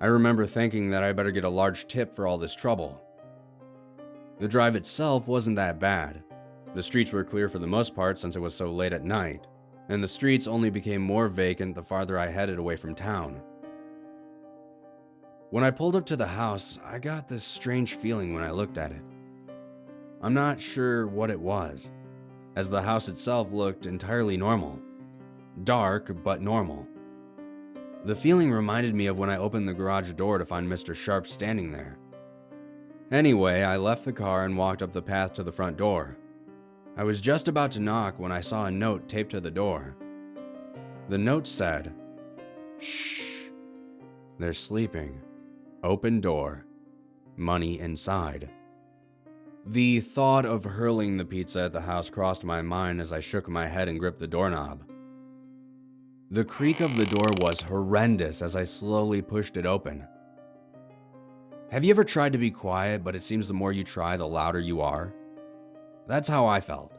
I remember thinking that I better get a large tip for all this trouble. The drive itself wasn't that bad. The streets were clear for the most part since it was so late at night, and the streets only became more vacant the farther I headed away from town. When I pulled up to the house, I got this strange feeling when I looked at it. I'm not sure what it was, as the house itself looked entirely normal. Dark, but normal. The feeling reminded me of when I opened the garage door to find Mr. Sharp standing there. Anyway, I left the car and walked up the path to the front door. I was just about to knock when I saw a note taped to the door. The note said, "Shh, they're sleeping. Open door. Money inside." The thought of hurling the pizza at the house crossed my mind as I shook my head and gripped the doorknob. The creak of the door was horrendous as I slowly pushed it open. Have you ever tried to be quiet, but it seems the more you try, the louder you are? That's how I felt.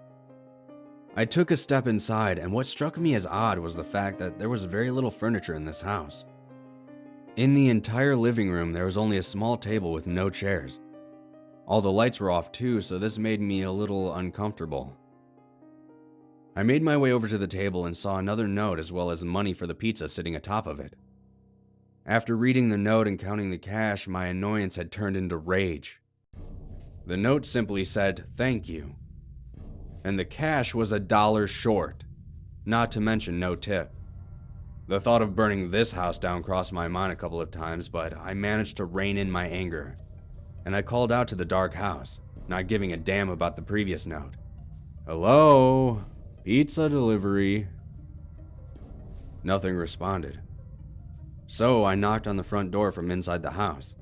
I took a step inside, and what struck me as odd was the fact that there was very little furniture in this house. In the entire living room, there was only a small table with no chairs. All the lights were off too, so this made me a little uncomfortable. I made my way over to the table and saw another note as well as money for the pizza sitting atop of it. After reading the note and counting the cash, my annoyance had turned into rage. The note simply said, "Thank you," and the cash was $1 short, not to mention no tip. The thought of burning this house down crossed my mind a couple of times, but I managed to rein in my anger, and I called out to the dark house, not giving a damn about the previous note. "Hello? Pizza delivery." Nothing responded. So I knocked on the front door from inside the house.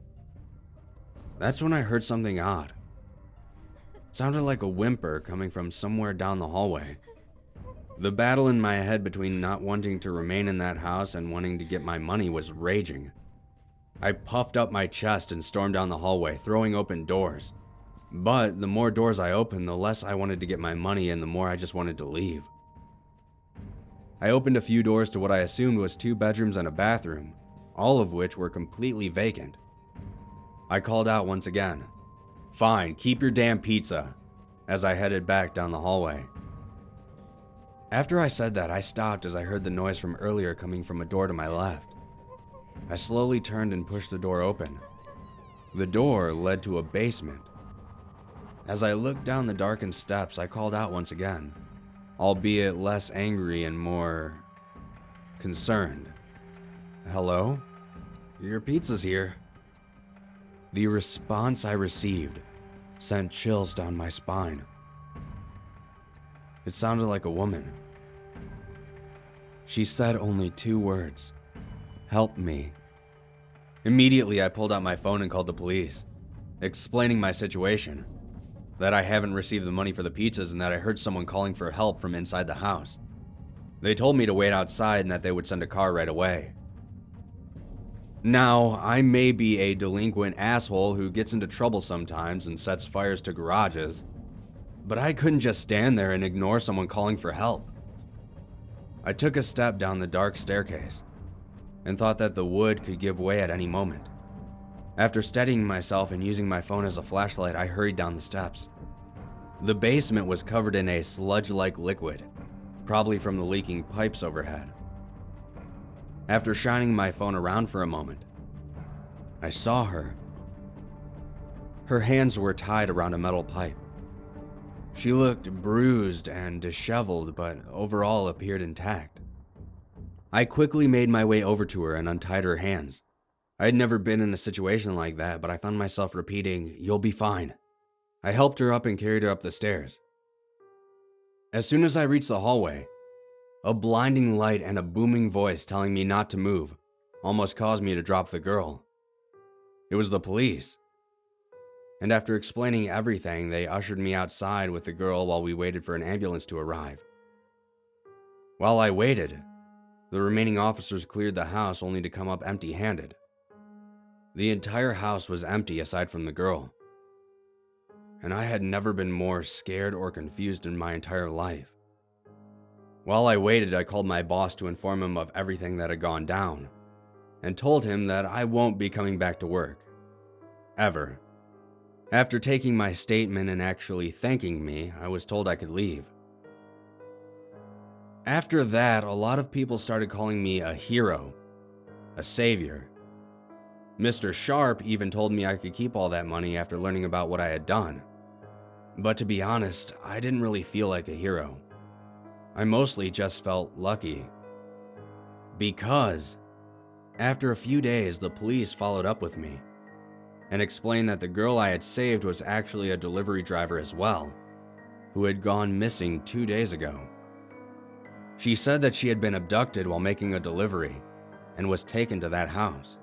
That's when I heard something odd. It sounded like a whimper coming from somewhere down the hallway. The battle in my head between not wanting to remain in that house and wanting to get my money was raging. I puffed up my chest and stormed down the hallway, throwing open doors. But the more doors I opened, the less I wanted to get my money and the more I just wanted to leave. I opened a few doors to what I assumed was 2 bedrooms and a bathroom, all of which were completely vacant. I called out once again, "Fine, keep your damn pizza," as I headed back down the hallway. After I said that, I stopped as I heard the noise from earlier coming from a door to my left. I slowly turned and pushed the door open. The door led to a basement. As I looked down the darkened steps, I called out once again, albeit less angry and more concerned. "Hello? Your pizza's here." The response I received sent chills down my spine. It sounded like a woman. She said only 2 words, "Help me." Immediately, I pulled out my phone and called the police, explaining my situation, that I haven't received the money for the pizzas and that I heard someone calling for help from inside the house. They told me to wait outside and that they would send a car right away. Now, I may be a delinquent asshole who gets into trouble sometimes and sets fires to garages, but I couldn't just stand there and ignore someone calling for help. I took a step down the dark staircase and thought that the wood could give way at any moment. After steadying myself and using my phone as a flashlight, I hurried down the steps. The basement was covered in a sludge-like liquid, probably from the leaking pipes overhead. After shining my phone around for a moment, I saw her. Her hands were tied around a metal pipe. She looked bruised and disheveled, but overall appeared intact. I quickly made my way over to her and untied her hands. I had never been in a situation like that, but I found myself repeating, "You'll be fine." I helped her up and carried her up the stairs. As soon as I reached the hallway, a blinding light and a booming voice telling me not to move almost caused me to drop the girl. It was the police. And after explaining everything, they ushered me outside with the girl while we waited for an ambulance to arrive. While I waited, the remaining officers cleared the house only to come up empty-handed. The entire house was empty aside from the girl. And I had never been more scared or confused in my entire life. While I waited, I called my boss to inform him of everything that had gone down, and told him that I won't be coming back to work. Ever. After taking my statement and actually thanking me, I was told I could leave. After that, a lot of people started calling me a hero, a savior. Mr. Sharp even told me I could keep all that money after learning about what I had done. But to be honest, I didn't really feel like a hero. I mostly just felt lucky. Because after a few days, the police followed up with me and explained that the girl I had saved was actually a delivery driver as well, who had gone missing 2 days ago. She said that she had been abducted while making a delivery and was taken to that house.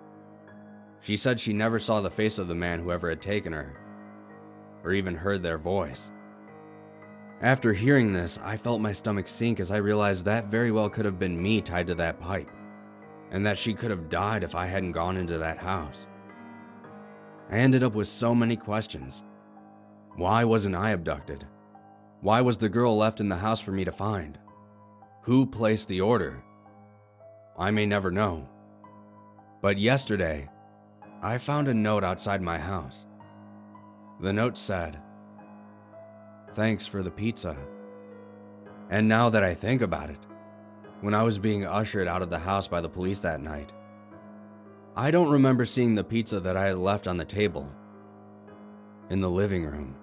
She said she never saw the face of the man who ever had taken her, or even heard their voice. After hearing this, I felt my stomach sink as I realized that very well could have been me tied to that pipe, and that she could have died if I hadn't gone into that house. I ended up with so many questions. Why wasn't I abducted? Why was the girl left in the house for me to find? Who placed the order? I may never know. But yesterday, I found a note outside my house. The note said, "Thanks for the pizza." And now that I think about it, when I was being ushered out of the house by the police that night, I don't remember seeing the pizza that I had left on the table in the living room.